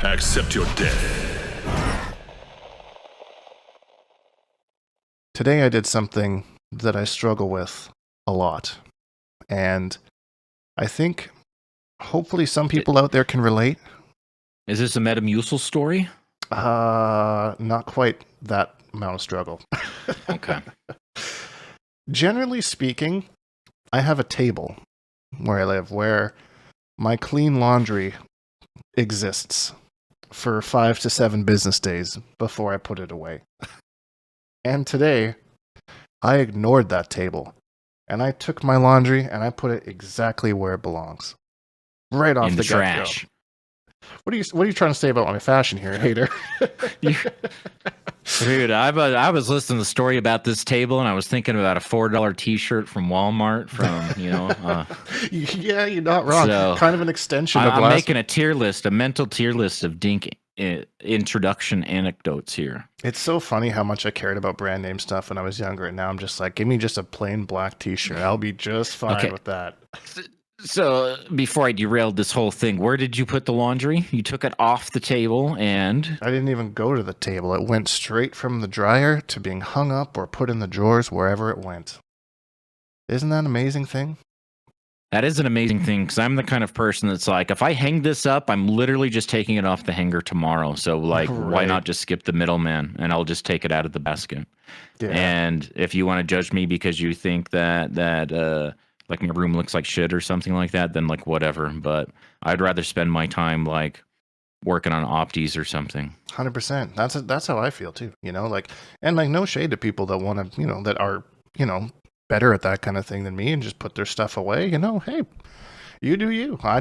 Accept your death. Today I did something that I struggle with a lot. And I think hopefully some people out there can relate. Is this a Metamucil story? Not quite that amount of struggle. Okay. Generally speaking, I have a table where I live where my clean laundry exists for 5 to 7 business days before I put it away. And today, I ignored that table. And I took my laundry and I put it exactly where it belongs. Right off In the trash. get-go. What are you trying to say about my fashion here, hater? Dude, I was listening to the story about this table, and I was thinking about a $4 T-shirt from Walmart. Yeah, you're not wrong. So, kind of an extension of I'm making a mental tier list of Dink introduction anecdotes here. It's so funny how much I cared about brand name stuff when I was younger, and now I'm just like, give me just a plain black T-shirt. I'll be just fine with that. So before I derailed this whole thing, where did you put the laundry? You took it off the table and... I didn't even go to the table. It went straight from the dryer to being hung up or put in the drawers wherever it went. Isn't that an amazing thing? That is an amazing thing, because I'm the kind of person that's like, if I hang this up, I'm literally just taking it off the hanger tomorrow. So, like, why not just skip the middleman, and I'll just take it out of the basket. Yeah. And if you want to judge me because you think that like my room looks like shit or something like that, then like whatever. But I'd rather spend my time like working on Optis or something. 100%. That's how I feel too. Like, and like no shade to people that want to, that are, better at that kind of thing than me and just put their stuff away. Hey, you do you. I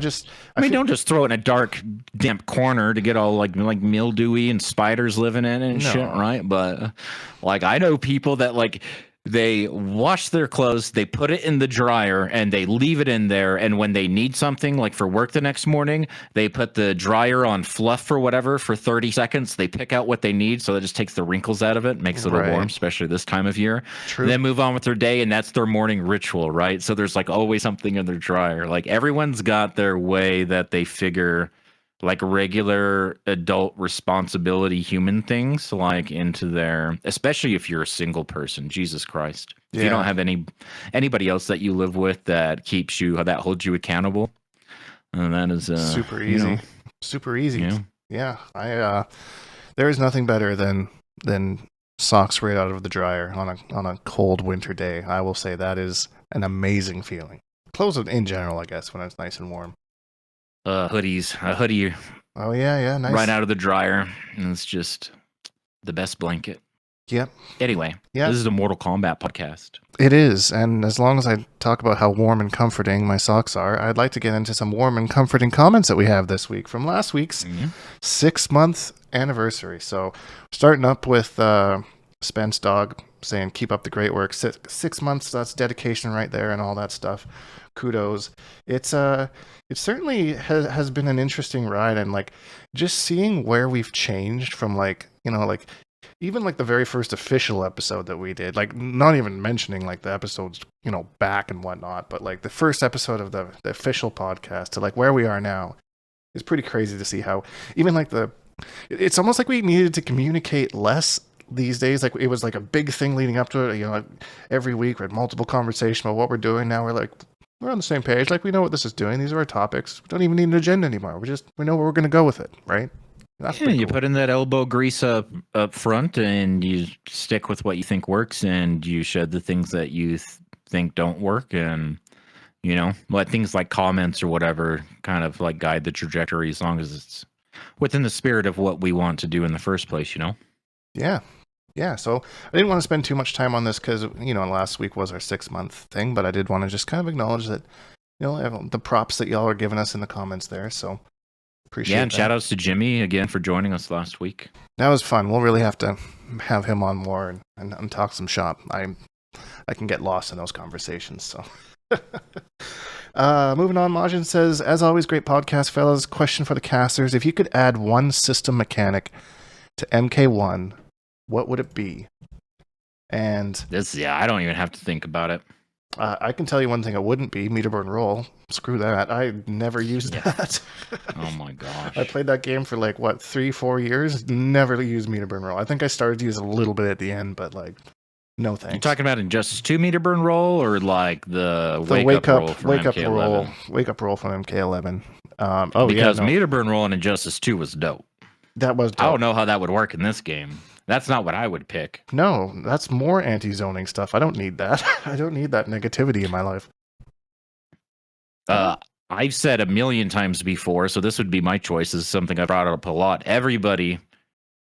mean, don't just throw it in a dark, damp corner to get all like mildewy and spiders living in it and shit, right? But like I know people that like they wash their clothes, they put it in the dryer, and they leave it in there. And when they need something, like for work the next morning, they put the dryer on fluff or whatever for 30 seconds. They pick out what they need, so it just takes the wrinkles out of it, makes it a little warm, especially this time of year. True. And then move on with their day, and that's their morning ritual, right? So there's like always something in their dryer. Like everyone's got their way that they figure like regular adult responsibility human things like into their, especially if you're a single person. Jesus Christ. If you don't have anybody else that you live with that keeps you, that holds you accountable, and that is super easy. Super easy. Yeah. There is nothing better than socks right out of the dryer on a cold winter day. I will say that is an amazing feeling. Clothes in general, I guess, when it's nice and warm. Hoodies, a hoodie. Oh yeah, nice. Right out of the dryer, and it's just the best blanket. Yep. Anyway, this is a Mortal Kombat podcast. It is, and as long as I talk about how warm and comforting my socks are, I'd like to get into some warm and comforting comments that we have this week from last week's 6-month anniversary. So, starting up with Spence Dog saying, "Keep up the great work." 6 months, that's dedication right there, and all that stuff. Kudos. It certainly has been an interesting ride, and like just seeing where we've changed from like even like the very first official episode that we did, like not even mentioning like the episodes back and whatnot, but like the first episode of the official podcast to like where we are now is pretty crazy to see how even like it's almost like we needed to communicate less these days. Like it was like a big thing leading up to it, like every week we had multiple conversations about what we're doing. Now we're on the same page. Like we know what this is doing. These are our topics. We don't even need an agenda anymore. We know where we're going to go with it, right? That's you put in that elbow grease up front, and you stick with what you think works, and you shed the things that you think don't work, and let things like comments or whatever kind of like guide the trajectory as long as it's within the spirit of what we want to do in the first place. Yeah, so I didn't want to spend too much time on this because, last week was our 6-month thing, but I did want to just kind of acknowledge that, the props that y'all are giving us in the comments there, so appreciate it. Yeah, and shout outs to Jimmy again for joining us last week. That was fun. We'll really have to have him on more and talk some shop. I can get lost in those conversations, so. Moving on, Majin says, as always, great podcast, fellas. Question for the casters. If you could add one system mechanic to MK1, what would it be? And I don't even have to think about it. I can tell you one thing it wouldn't be, meter burn roll. Screw that. I never used that. Oh my gosh. I played that game for like, what, 3-4 years? Never used meter burn roll. I think I started to use it a little bit at the end, but like, no thanks. You talking about Injustice 2 meter burn roll or like the wake up roll from MK11? Wake up roll from MK11. Because meter burn roll in Injustice 2 was dope. That was dope. I don't know how that would work in this game. That's not what I would pick. No, that's more anti-zoning stuff. I don't need that. I don't need that negativity in my life. I've said a million times before, so this would be my choice. This is something I brought up a lot. Everybody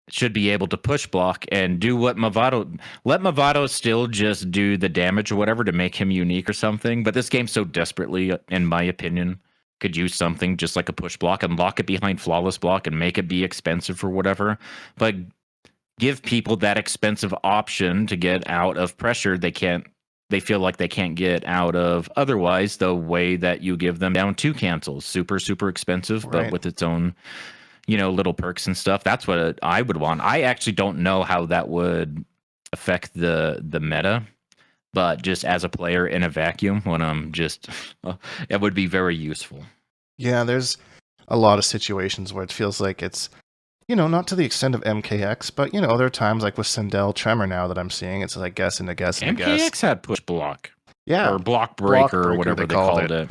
should be able to push block and do what Movado. Let Movado still just do the damage or whatever to make him unique or something. But this game so desperately, in my opinion, could use something just like a push block and lock it behind flawless block and make it be expensive or whatever. But give people that expensive option to get out of pressure they feel like they can't get out of otherwise, the way that you give them down 2 cancels. Super, super expensive, right, but with its own, little perks and stuff. That's what I would want. I actually don't know how that would affect the meta, but just as a player in a vacuum, when I'm just, it would be very useful. Yeah, there's a lot of situations where it feels like it's, not to the extent of MKX, but, there are times like with Sindel Tremor now that I'm seeing, it's like guess and a guess and a guess. MKX had push block. Yeah. Or block breaker or whatever they called it.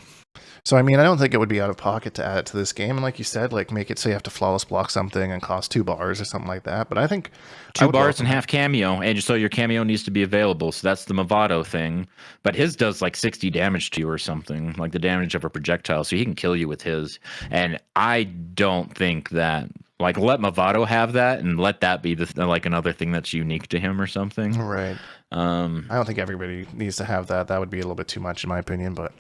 So, I mean, I don't think it would be out of pocket to add it to this game. And like you said, like make it so you have to flawless block something and cost 2 bars or something like that. But I think 2 bars and half Kameo. And so your Kameo needs to be available. So that's the Movado thing. But his does like 60 damage to you or something, like the damage of a projectile. So he can kill you with his. And I don't think that, like, let Movado have that and let that be like another thing that's unique to him or something. Right. I don't think everybody needs to have that. That would be a little bit too much in my opinion, but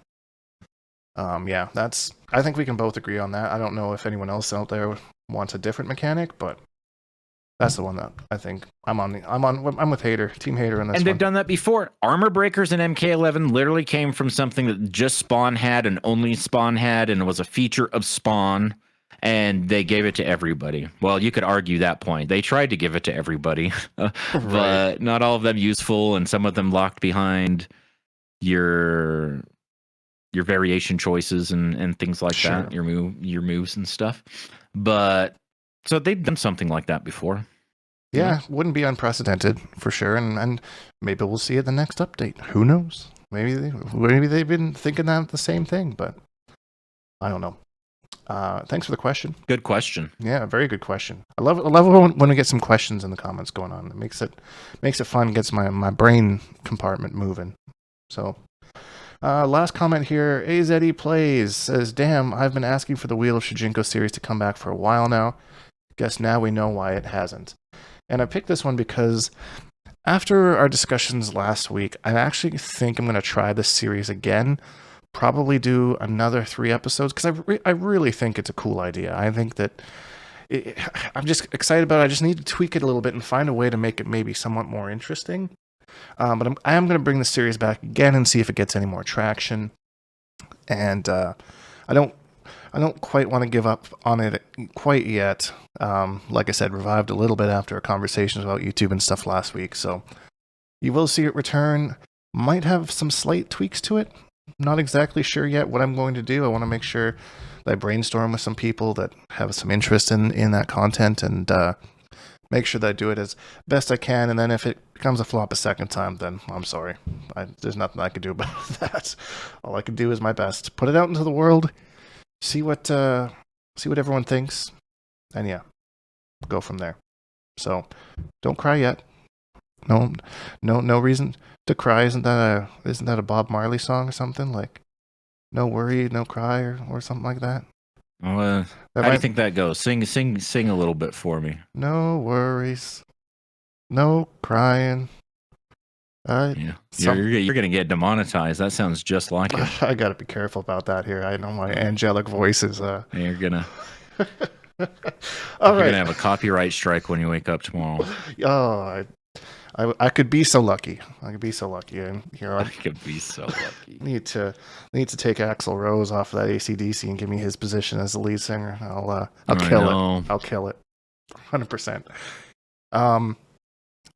yeah, I think we can both agree on that. I don't know if anyone else out there wants a different mechanic, but that's the one that I think I'm with Hater, Team Hater in this. And they've done that before. Armor breakers in MK11 literally came from something that just Spawn had and only Spawn had, and it was a feature of Spawn, and they gave it to everybody. Well, you could argue that point. They tried to give it to everybody, but not all of them useful, and some of them locked behind your variation choices and things like that, your moves and stuff. But so they've done something like that before. Yeah, wouldn't be unprecedented for sure, and maybe we'll see it the next update. Who knows? Maybe they've been thinking that the same thing, but I don't know. Thanks for the question. Good question. Yeah, very good question. I love when we get some questions in the comments going on. It makes it fun, gets my brain compartment moving. So. Last comment here, AZE Plays says, damn, I've been asking for the Wheel of Shujinkydink series to come back for a while now. Guess now we know why it hasn't. And I picked this one because after our discussions last week, I actually think I'm going to try this series again. Probably do another 3 episodes because I really think it's a cool idea. I think that I'm just excited about it. I just need to tweak it a little bit and find a way to make it maybe somewhat more interesting. But I am going to bring the series back again and see if it gets any more traction. And I don't quite want to give up on it quite yet. Like I said, revived a little bit after our conversations about YouTube and stuff last week. So you will see it return. Might have some slight tweaks to it. Not exactly sure yet what I'm going to do. I want to make sure that I brainstorm with some people that have some interest in that content and make sure that I do it as best I can, and then if it becomes a flop a second time, then I'm sorry. There's nothing I can do about that. All I can do is my best. Put it out into the world, see what everyone thinks, and yeah, go from there. So, don't cry yet. No reason to cry. Isn't that a Bob Marley song or something? Like, no worry, no cry, or something like that? How do you think that goes? Sing a little bit for me. No worries, no crying. Yeah, you're gonna get demonetized. That sounds just like it. I gotta be careful about that here. I know my angelic voice is. You're gonna. All you're right. Gonna have a copyright strike when you wake up tomorrow. Oh, I could be so lucky. I could be so lucky, and I could be so lucky. Need to take Axl Rose off of that AC/DC and give me his position as the lead singer. I'll kill it. I'll kill it, 100%.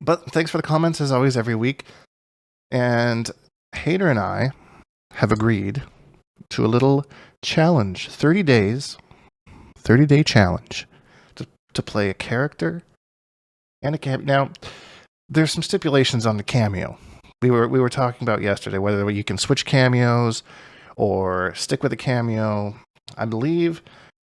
But thanks for the comments as always every week, and Hater and I have agreed to a little challenge, 30 days, 30-day challenge to play a character and a cameo. Now, there's some stipulations on the cameo. We were talking about yesterday whether you can switch cameos or stick with a cameo. I believe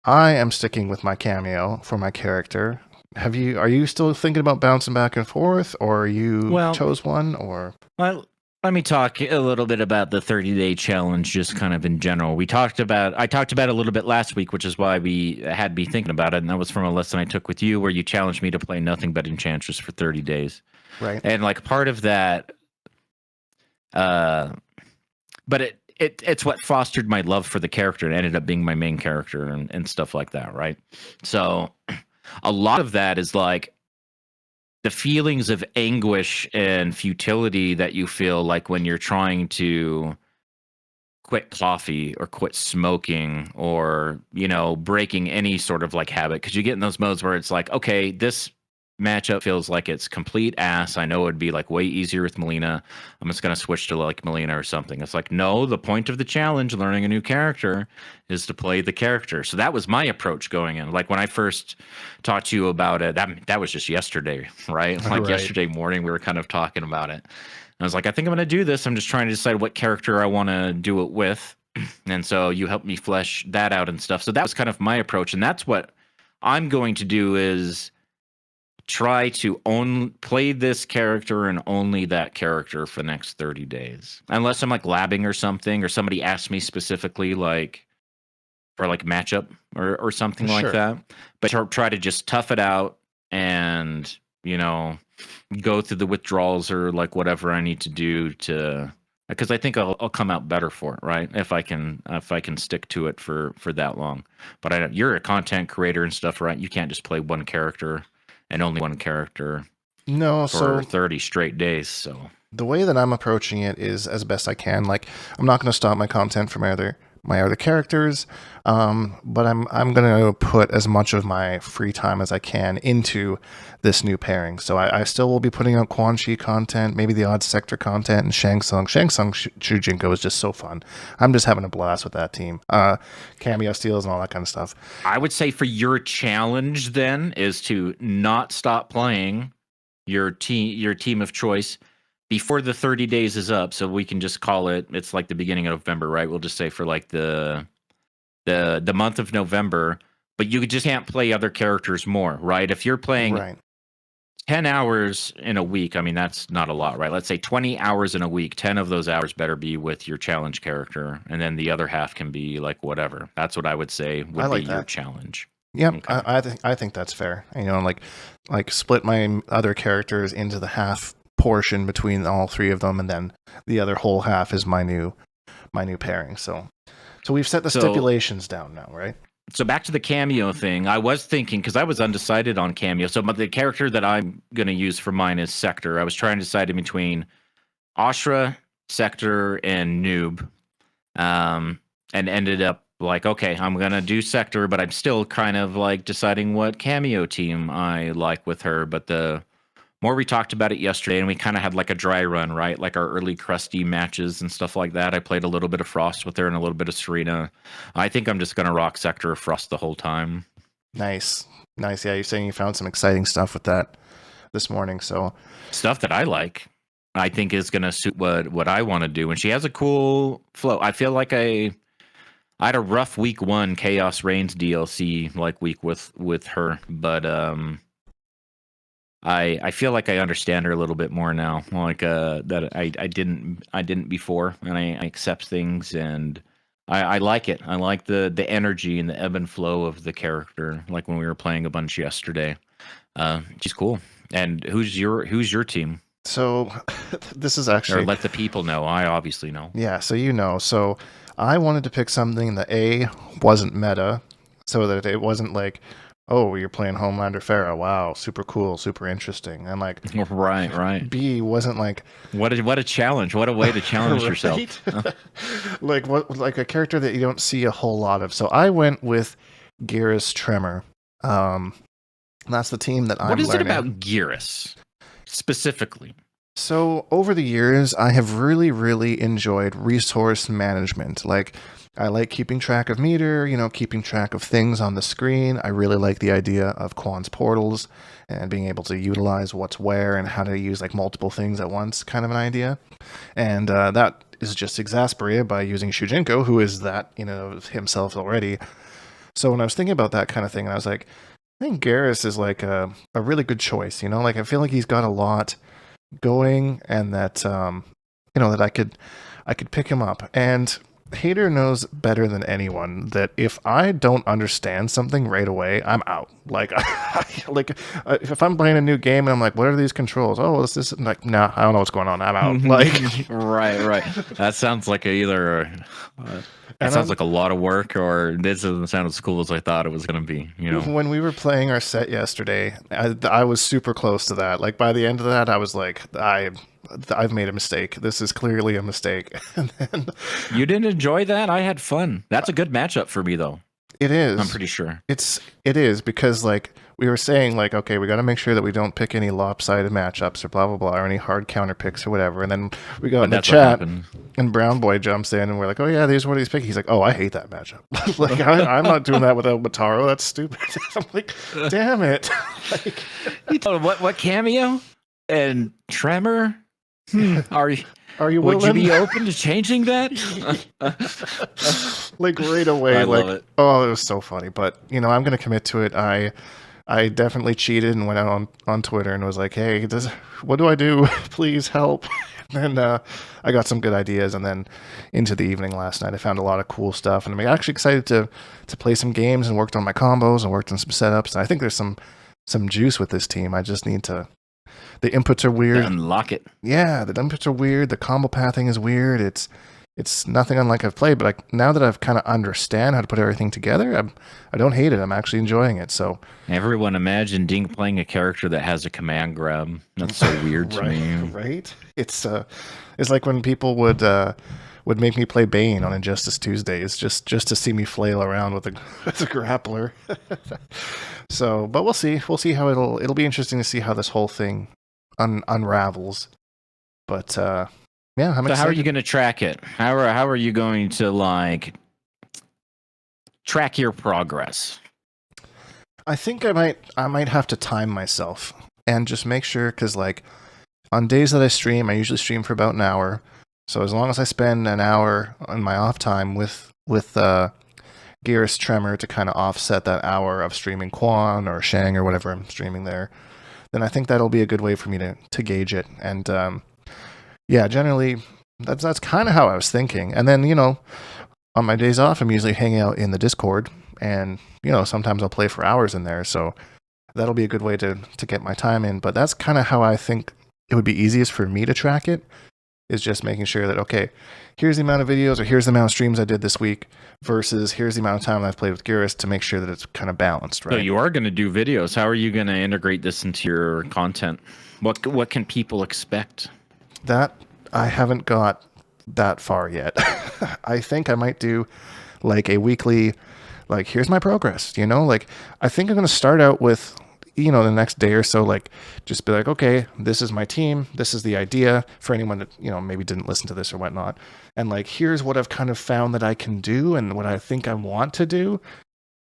I am sticking with my cameo for my character. Are you still thinking about bouncing back and forth, or chose one, or? Well, let me talk a little bit about the 30-day challenge, just kind of in general. I talked about it a little bit last week, which is why we had me thinking about it, and that was from a lesson I took with you, where you challenged me to play nothing but Enchantress for 30 days. Right. And like part of that, but it's what fostered my love for the character and ended up being my main character and stuff like that, right? So a lot of that is like the feelings of anguish and futility that you feel like when you're trying to quit coffee or quit smoking or, breaking any sort of like habit. Because you get in those modes where it's like, okay, this matchup feels like it's complete ass. I know it'd be like way easier with Melina. I'm just going to switch to like Melina or something. It's like, no, the point of the challenge, learning a new character, is to play the character. So that was my approach going in. Like when I first talked to you about it, that was just yesterday, right? Like Right. yesterday morning, we were kind of talking about it. I was like, I think I'm going to do this. I'm just trying to decide what character I want to do it with. And so you helped me flesh that out and stuff. So that was kind of my approach. And that's what I'm going to do is try to play this character and only that character for the next 30 days. Unless I'm like labbing or something, or somebody asks me specifically like for like matchup or something like that. But try to just tough it out and, go through the withdrawals or like whatever I need to do to, because I think I'll come out better for it, right? If I can stick to it for that long. But you're a content creator and stuff, right? You can't just play one character and only one character for 30 straight days. So the way that I'm approaching it is as best I can. Like, I'm not going to stop my content from my other characters, but I'm going to put as much of my free time as I can into this new pairing. So I still will be putting out Quan Chi content, maybe the odd sector content, and Shang Tsung Shujinko is just so fun. I'm just having a blast with that team. Cameo steals and all that kind of stuff. I would say for your challenge then is to not stop playing your team of choice before the 30 days is up. So we can just call it's like the beginning of November, right? We'll just say for like the month of November, but you just can't play other characters more, right? If you're playing 10 hours in a week, I mean, that's not a lot, right? Let's say 20 hours in a week, 10 of those hours better be with your challenge character. And then the other half can be like whatever. That's what I would say would be your challenge. Yep, okay. I think that's fair. Like split my other characters into the half portion between all three of them, and then the other whole half is my new pairing. So we've set the stipulations down now, right? So back to the cameo thing. I was thinking, because I was undecided on cameo. So the character that I'm going to use for mine is Sector. I was trying to decide in between Ashra, Sector, and Noob, and ended up like, okay, I'm going to do Sector, but I'm still kind of like deciding what cameo team I like with her. But the more we talked about it yesterday, and we kind of had like a dry run, right? Like our early crusty matches and stuff like that. I played a little bit of Frost with her and a little bit of Serena. I think I'm just going to rock Sector of Frost the whole time. Nice. Yeah, you're saying you found some exciting stuff with that this morning. So stuff that I like, I think is going to suit what I want to do. And she has a cool flow. I feel like I had a rough week 1 Chaos Reigns DLC like week with her, but I feel like I understand her a little bit more now. Like that I didn't before, and I accept things, and I like it. I like the energy and the ebb and flow of the character. Like when we were playing a bunch yesterday, she's cool. And who's your team? So this is actually, or let the people know. I obviously know. Yeah, so So I wanted to pick something that wasn't meta, so that it wasn't like, oh, you're playing Homelander Pharaoh. Wow, super cool, super interesting. And like, right. B wasn't like, what a challenge. What a way to challenge yourself. like a character that you don't see a whole lot of. So I went with Geras Tremor. That's the team that I'm learning. What is it about Geras specifically? So over the years, I have really, really enjoyed resource management. Like, I like keeping track of meter, keeping track of things on the screen. I really like the idea of Quan's portals and being able to utilize what's where and how to use like multiple things at once, kind of an idea. And that is just exasperated by using Shujinko, who is that, himself already. So when I was thinking about that kind of thing, I was like, I think Garrus is like a really good choice. Like I feel like he's got a lot going, and that that I could pick him up. And Hater knows better than anyone that if I don't understand something right away, I'm out. Like, if I'm playing a new game and I'm like, what are these controls? Oh, is this like, nah, I don't know what's going on. I'm out. Like, right. That sounds like that sounds like a lot of work, or this doesn't sound as cool as I thought it was going to be. When we were playing our set yesterday, I was super close to that. Like by the end of that, I was like, I've made a mistake. This is clearly a mistake. And then, you didn't enjoy that? I had fun. That's a good matchup for me, though. It is. I'm pretty sure. It is because like we were saying, like, okay, we got to make sure that we don't pick any lopsided matchups or blah blah blah or any hard counter picks or whatever. And then we go in the chat, and Brown Boy jumps in, and we're like, oh yeah, these are what he's picking. He's like, oh, I hate that matchup. Like I'm not doing that without Mataro. That's stupid. I'm like, damn it. Like, you told him what Kameo and Tremor? Are you willing? Would you be open to changing that? Like right away. I love it. Oh, it was so funny. But I'm gonna commit to it. I definitely cheated and went out on Twitter and was like, hey, what do I do? Please help. And I got some good ideas, and then into the evening last night I found a lot of cool stuff, and I'm actually excited to play some games and worked on my combos and worked on some setups. And I think there's some juice with this team. I just need to. The inputs are weird. Unlock it. Yeah, the inputs are weird. The combo pathing is weird. It's nothing unlike I've played, but like now that I've kind of understand how to put everything together, I don't hate it. I'm actually enjoying it. So everyone imagine Dink playing a character that has a command grab. That's so weird to me. Right? It's like when people would make me play Bane on Injustice Tuesdays just to see me flail around with a grappler. So, but we'll see. We'll see how it'll be interesting to see how this whole thing unravels. But yeah, I'm excited. How are you going to track it? How are you going to like track your progress? I think I might have to time myself and just make sure, because like on days that I stream, I usually stream for about an hour. So as long as I spend an hour on my off time with Gearus Tremor to kind of offset that hour of streaming Quan or Shang or whatever I'm streaming there, then I think that'll be a good way for me to gauge it. And yeah, generally that's kind of how I was thinking. And then on my days off, I'm usually hanging out in the Discord, and sometimes I'll play for hours in there. So that'll be a good way to get my time in. But that's kind of how I think it would be easiest for me to track it, is just making sure that, okay, here's the amount of videos or here's the amount of streams I did this week versus here's the amount of time I've played with Gearus, to make sure that it's kind of balanced, right? So you are going to do videos. How are you going to integrate this into your content? What can people expect? That I haven't got that far yet. I think I might do like a weekly, like, here's my progress, like I think I'm going to start out with, the next day or so, like just be like, okay, this is my team. This is the idea for anyone that, maybe didn't listen to this or whatnot. And like, here's what I've kind of found that I can do and what I think I want to do.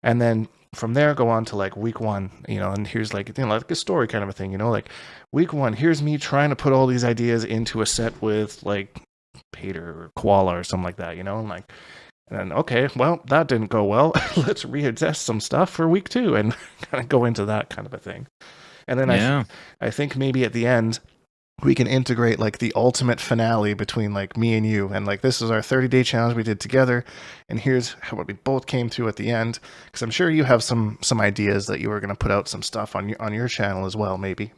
And then from there, go on to like week one, and here's like, like a story kind of a thing, like week one, here's me trying to put all these ideas into a set with like Pater or Koala or something like that, and like, and then, okay, well, that didn't go well. Let's readjust some stuff for week two and kind of go into that kind of a thing. And then I think maybe at the end, we can integrate like the ultimate finale between like me and you. And like, this is our 30-day challenge we did together. And here's how we both came through at the end. Because I'm sure you have some ideas that you were going to put out some stuff on your channel as well. Maybe.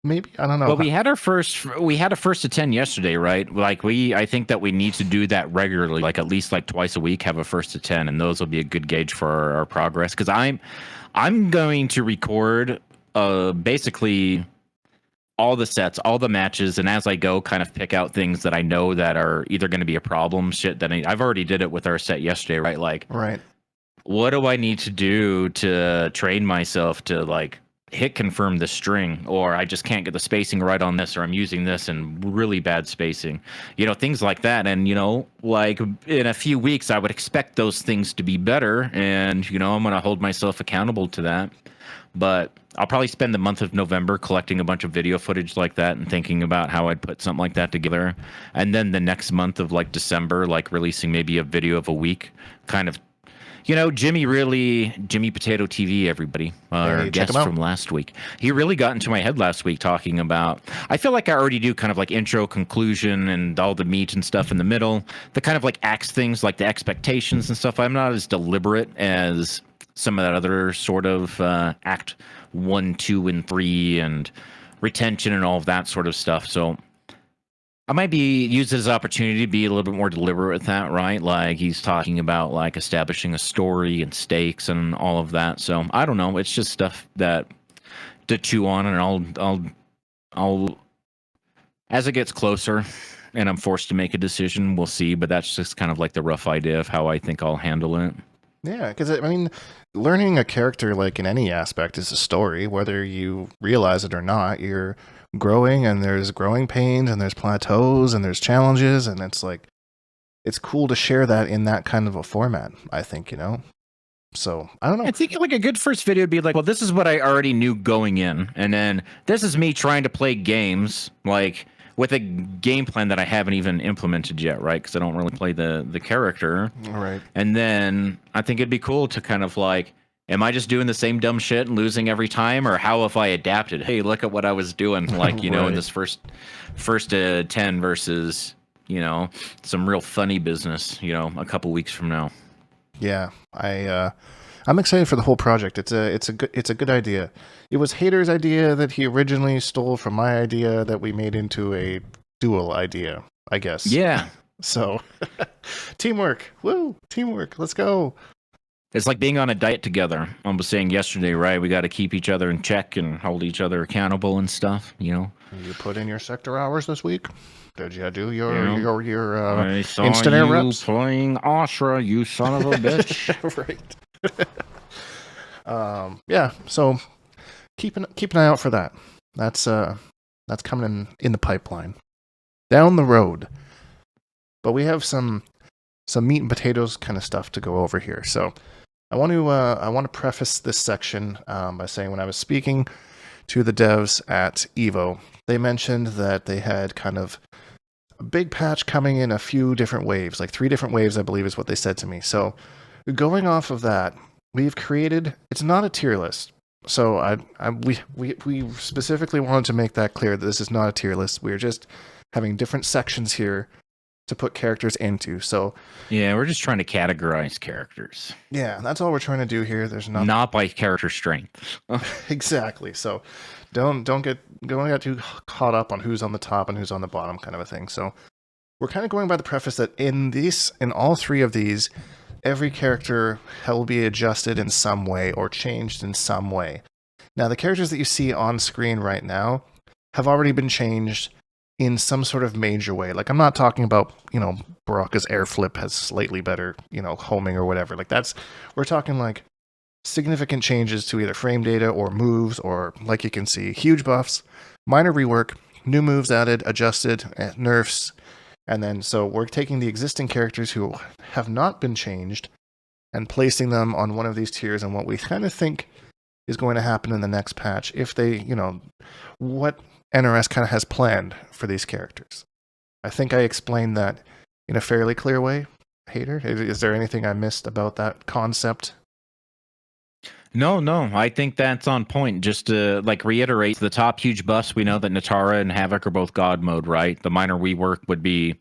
I don't know. Well, we had a first to 10 yesterday, right? Like I think that we need to do that regularly, like at least like twice a week, have a first to 10, and those will be a good gauge for our progress. Because I'm going to record basically all the sets, all the matches, and as I go, kind of pick out things that I know that are either going to be a problem, shit that I've already did it with our set yesterday, right? Like, right. What do I need to do to train myself to like hit confirm this string, or I just can't get the spacing right on this, or I'm using this in really bad spacing, things like that. And, like in a few weeks, I would expect those things to be better. And, I'm going to hold myself accountable to that. But I'll probably spend the month of November collecting a bunch of video footage like that and thinking about how I'd put something like that together. And then the next month of like December, like releasing maybe a video of a week, kind of. Jimmy Potato TV, everybody, our guest from last week. He really got into my head last week talking about, I feel like I already do kind of like intro, conclusion, and all the meat and stuff in the middle. The kind of like acts things, like the expectations and stuff. I'm not as deliberate as some of that other sort of act 1, 2, and 3 and retention and all of that sort of stuff. So I might be used as an opportunity to be a little bit more deliberate with that, right? Like he's talking about like establishing a story and stakes and all of that. So I don't know. It's just stuff that to chew on, and I'll as it gets closer and I'm forced to make a decision, we'll see. But that's just kind of like the rough idea of how I think I'll handle it. Yeah, because I mean, learning a character like in any aspect is a story, whether you realize it or not. You're growing, and there's growing pains, and there's plateaus, and there's challenges, and it's like it's cool to share that in that kind of a format, I think, So I don't know. I think like a good first video would be like, well, this is what I already knew going in, and then this is me trying to play games like with a game plan that I haven't even implemented yet, right? Because I don't really play the character. All right. And then I think it'd be cool to kind of like, am I just doing the same dumb shit and losing every time, or how have I adapted? Hey, look at what I was doing, like right. In this first 10 versus some real funny business, a couple weeks from now. Yeah, I'm excited for the whole project. It's a good idea. It was Hater's idea that he originally stole from my idea that we made into a dual idea, I guess. Yeah. So teamwork. Woo! Teamwork. Let's go. It's like being on a diet together. I was saying yesterday, right? We got to keep each other in check and hold each other accountable and stuff, You put in your sector hours this week? Did you do your instant air reps? Playing Astra, you son of a bitch. Right. Yeah, so keep an eye out for that. That's coming in the pipeline. Down the road. But we have some meat and potatoes kind of stuff to go over here. So I want to preface this section by saying when I was speaking to the devs at Evo, they mentioned that they had kind of a big patch coming in a few different waves, like 3 different waves, I believe is what they said to me. So going off of that, we've created, it's not a tier list. So we specifically wanted to make that clear that this is not a tier list. We're just having different sections here to put characters into. So yeah, we're just trying to categorize characters. Yeah, that's all we're trying to do here. There's not by character strength. Exactly. So don't get too caught up on who's on the top and who's on the bottom kind of a thing. So we're kind of going by the preface that in all 3 of these, every character will be adjusted in some way or changed in some way. Now, the characters that you see on screen right now have already been changed in some sort of major way. Like, I'm not talking about, Baraka's air flip has slightly better, homing or whatever. Like, we're talking like significant changes to either frame data or moves, or like you can see, huge buffs, minor rework, new moves added, adjusted, nerfs. And then, so we're taking the existing characters who have not been changed and placing them on one of these tiers, and what we kind of think is going to happen in the next patch if they, what NRS kind of has planned for these characters. I think I explained that in a fairly clear way. Hater, is there anything I missed about that concept? No, I think that's on point. Just to like reiterate, the top huge buffs, we know that Natara and Havoc are both God mode, right? The minor rework would be,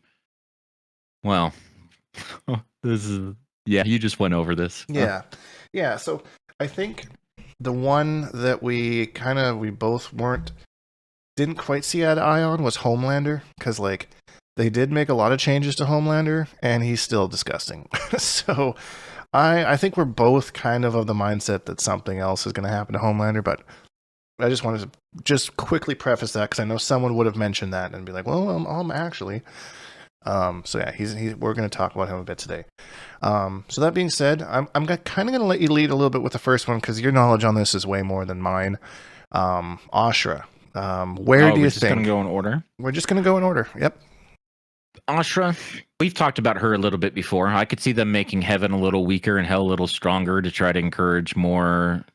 well, this is, yeah, you just went over this. Yeah. So I think the one that we both didn't quite see eye to eye on was Homelander, because like they did make a lot of changes to Homelander, and he's still disgusting. So I think we're both kind of the mindset that something else is going to happen to Homelander, but I just wanted to just quickly preface that because I know someone would have mentioned that and be like, well, actually. So yeah, we're going to talk about him a bit today. So that being said, I'm kind of going to let you lead a little bit with the first one because your knowledge on this is way more than mine. Ashra. Where do you we're just gonna think? go in order. We're just going to go in order. Yep. Ashra, we've talked about her a little bit before. I could see them making Heaven a little weaker and Hell a little stronger to try to encourage more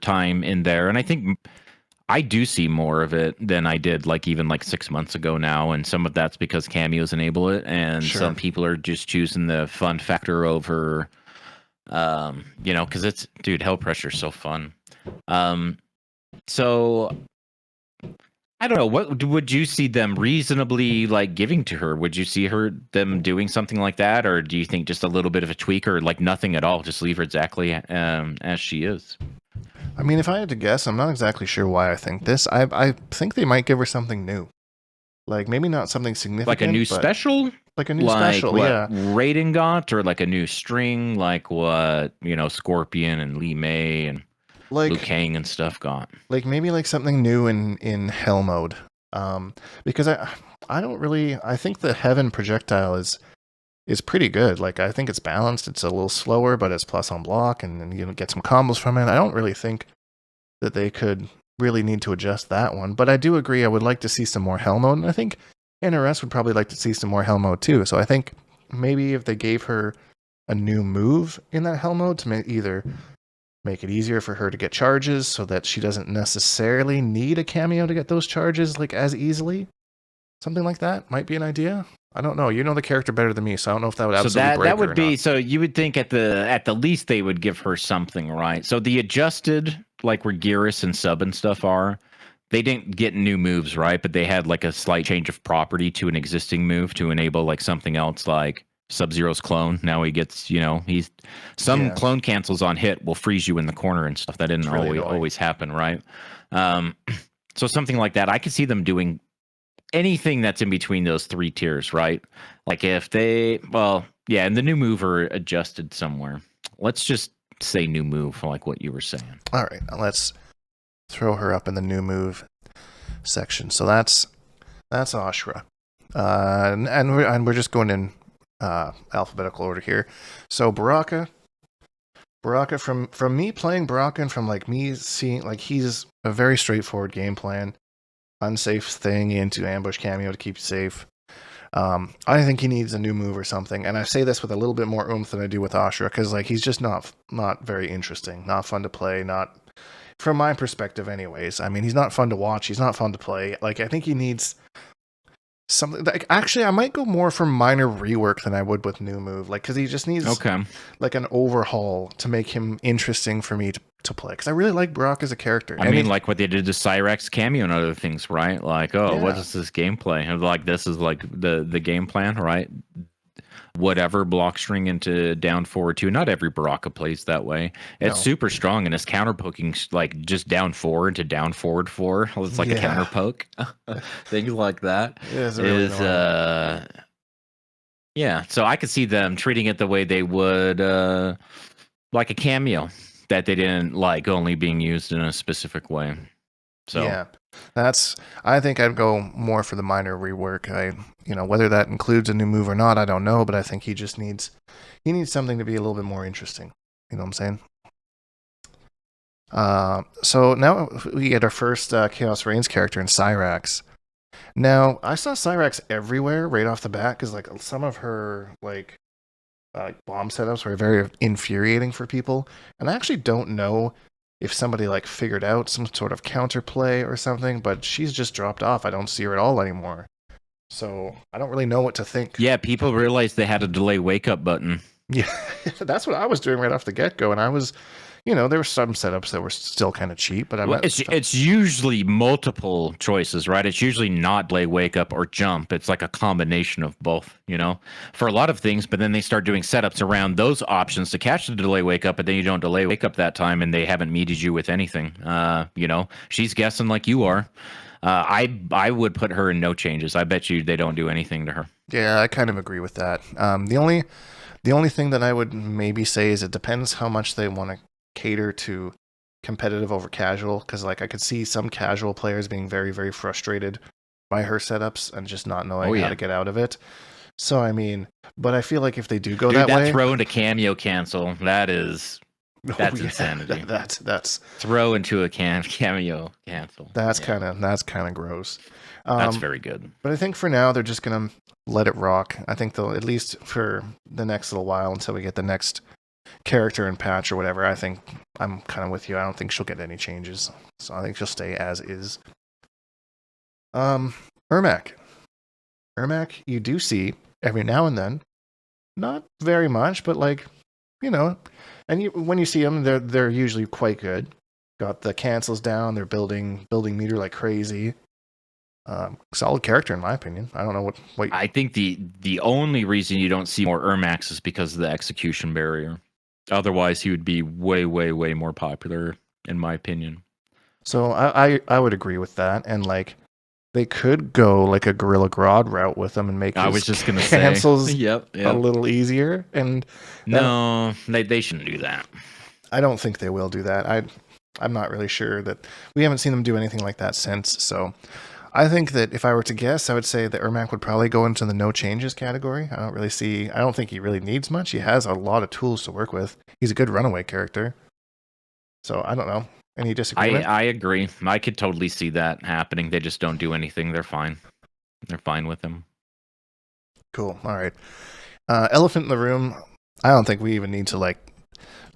time in there. And I think I do see more of it than I did like even like 6 months ago now. And some of that's because cameos enable it, and Sure. some people are just choosing the fun factor over because it's Hell Pressure is so fun. So I don't know. What would you see them reasonably like giving to her? Would you see them doing something like that, or do you think just a little bit of a tweak, or like nothing at all? Just leave her exactly as she is. I mean, if I had to guess, I'm not exactly sure why I think this. I think they might give her something new, like maybe not something significant, like a new special, like a new special, what yeah. Raiden got, or like a new string, like what Scorpion and Li Mei and like Liu Kang and stuff got. Like maybe like something new in Hell mode, because I don't really. I think the Heaven projectile is pretty good. Like I think it's balanced. It's a little slower, but it's plus on block, and you get some combos from it. I don't really think that they could really need to adjust that one. But I do agree. I would like to see some more Hell mode, and I think NRS would probably like to see some more Hell mode too. So I think maybe if they gave her a new move in that Hell mode to either make it easier for her to get charges so that she doesn't necessarily need a cameo to get those charges like as easily. Something like that might be an idea. I don't know. You know the character better than me, so I don't know if that would absolutely break her. So that would be so you would think at the least they would give her something, right? So the adjusted, like where Geras and Sub and stuff are, they didn't get new moves, right? But they had like a slight change of property to an existing move to enable like something else, like Sub-Zero's clone. Now he gets, he's clone cancels on hit will freeze you in the corner and stuff. That didn't always happen, right? So something like that. I could see them doing anything that's in between those three tiers, right? Like if and the new move are adjusted somewhere. Let's just say new move, like what you were saying. All right, let's throw her up in the new move section. So that's Ashra, and we're just going in alphabetical order here. So Baraka, from me playing Baraka and from like me seeing like he's a very straightforward game plan, unsafe thing into ambush cameo to keep you safe. I think he needs a new move or something, and I say this with a little bit more oomph than I do with Ashra because like he's just not very interesting, not fun to play, not from my perspective, anyways. I mean, he's not fun to watch, he's not fun to play. Like I think he needs something. Like, actually, I might go more for minor rework than I would with new move, like because he just needs like an overhaul to make him interesting for me to play. Because I really like Brock as a character. I mean, like what they did to Cyrax Cameo and other things, right? Like, what is this gameplay? And like this is like the game plan, right? Whatever block string into down forward 2. Not every Baraka plays that way. It's super strong, and his counter poking like just down 4 into down forward 4. It's like a counter poke. Things like that so I could see them treating it the way they would like a cameo that they didn't like only being used in a specific way. So yeah, I think I'd go more for the minor rework. Whether that includes a new move or not, I don't know, but I think he just needs something to be a little bit more interesting. You know what I'm saying? So now we get our first Chaos Reigns character in Cyrax. Now, I saw Cyrax everywhere right off the bat because like some of her like bomb setups were very infuriating for people, and I actually don't know if somebody like figured out some sort of counterplay or something, but she's just dropped off. I don't see her at all anymore. So I don't really know what to think. Yeah, people realized they had a delay wake up button. Yeah, that's what I was doing right off the get-go, and I was, there were some setups that were still kind of cheap, but it's usually multiple choices, right? It's usually not delay wake up or jump. It's like a combination of both, for a lot of things, but then they start doing setups around those options to catch the delay wake up, but then you don't delay wake up that time and they haven't meted you with anything. She's guessing like you are. I would put her in no changes. I bet you they don't do anything to her. Yeah, I kind of agree with that. The only thing that I would maybe say is it depends how much they want to cater to competitive over casual, because like I could see some casual players being very, very frustrated by her setups and just not knowing how to get out of it. So I mean, but I feel like if they do go that way, throw into cameo cancel, that is That's insanity. That's Throw into a cameo cancel. That's kind of gross. That's very good. But I think for now they're just gonna let it rock. I think they'll, at least for the next little while until we get the next character and patch or whatever. I think I'm kind of with you. I don't think she'll get any changes, so I think she'll stay as is. Ermac, you do see every now and then, not very much, but like, and when you see them, they're usually quite good. Got the cancels down. They're building meter like crazy. Solid character in my opinion. I don't know what I think the only reason you don't see more Ermacs is because of the execution barrier. Otherwise, he would be way, way, way more popular, in my opinion. So I would agree with that, and like they could go like a Gorilla Grodd route with them and make I was just gonna cancels say yep. a little easier. And no, they shouldn't do that. I don't think they will do that. I'm not really sure that we haven't seen them do anything like that since. So I think that if I were to guess, I would say that Ermac would probably go into the no changes category. I don't think he really needs much. He has a lot of tools to work with. He's a good runaway character. So I don't know. Any disagreement? I agree. I could totally see that happening. They just don't do anything. They're fine. They're fine with him. Cool. All right. Elephant in the room. I don't think we even need to like.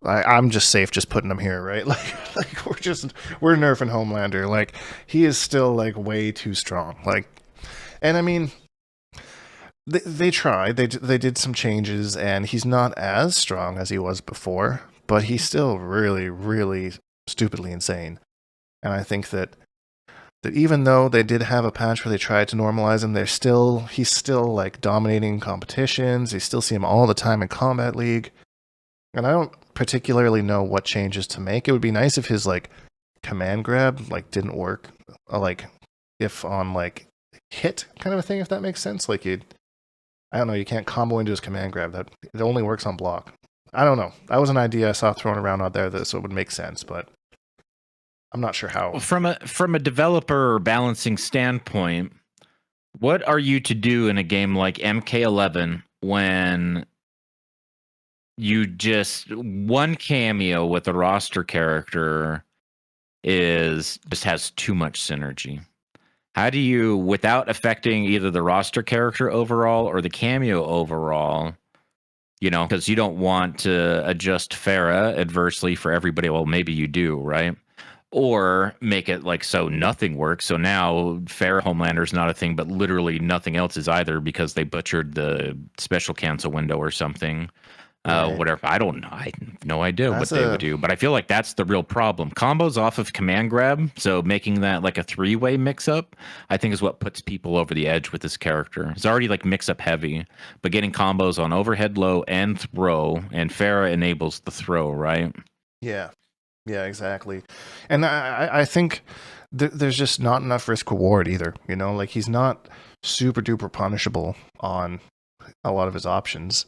I'm just safe just putting him here, right? Like we're nerfing Homelander. Like he is still like way too strong. Like, and I mean, they tried. They did some changes, and he's not as strong as he was before, but he's still really, really stupidly insane. And I think that even though they did have a patch where they tried to normalize him, he's still like dominating competitions. You still see him all the time in Combat League. And I don't particularly know what changes to make. It would be nice if his like command grab like didn't work, like if on like hit kind of a thing, if that makes sense. Like I don't know, you can't combo into his command grab. That it only works on block. I don't know. That was an idea I saw thrown around out there so it would make sense, but I'm not sure how. From a developer balancing standpoint, what are you to do in a game like MK11 when you just one cameo with a roster character just has too much synergy? How do you, without affecting either the roster character overall or the cameo overall, because you don't want to adjust Farah adversely for everybody. Well, maybe you do, right? Or make it like so nothing works. So now Farah Homelander is not a thing, but literally nothing else is either because they butchered the special cancel window or something. Right. Whatever. I don't know. I have no idea what they would do, but I feel like that's the real problem. Combos off of command grab, so making that like a three-way mix-up, I think is what puts people over the edge with this character. It's already like mix-up heavy, but getting combos on overhead low and throw, and Farah enables the throw, right? Yeah, exactly. And I think there's just not enough risk reward either. Like he's not super duper punishable on a lot of his options.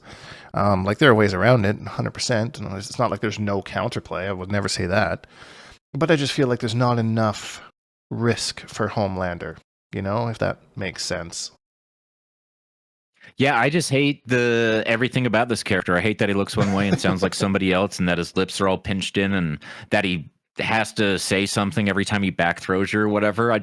Like there are ways around it, 100%. It's not like there's no counterplay. I would never say that. But I just feel like there's not enough risk for Homelander, if that makes sense. Yeah, I just hate everything about this character. I hate that he looks one way and sounds like somebody else, and that his lips are all pinched in, and that he has to say something every time he back throws you or whatever. I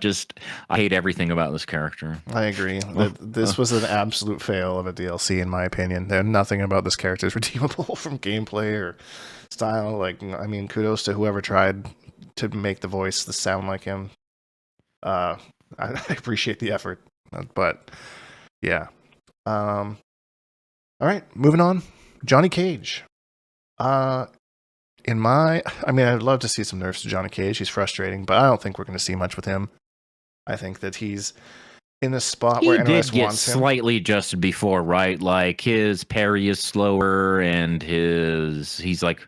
hate everything about this character. I agree. This was an absolute fail of a DLC in my opinion. Nothing about this character is redeemable from gameplay or style. Like, I mean, kudos to whoever tried to make the voice sound like him. I appreciate the effort, but yeah. All right, moving on. Johnny Cage. I'd love to see some nerfs to Johnny Cage. He's frustrating, but I don't think we're going to see much with him. I think that he's in a spot where NOS wants him. He did get slightly adjusted before, right? Like his parry is slower, and he's like,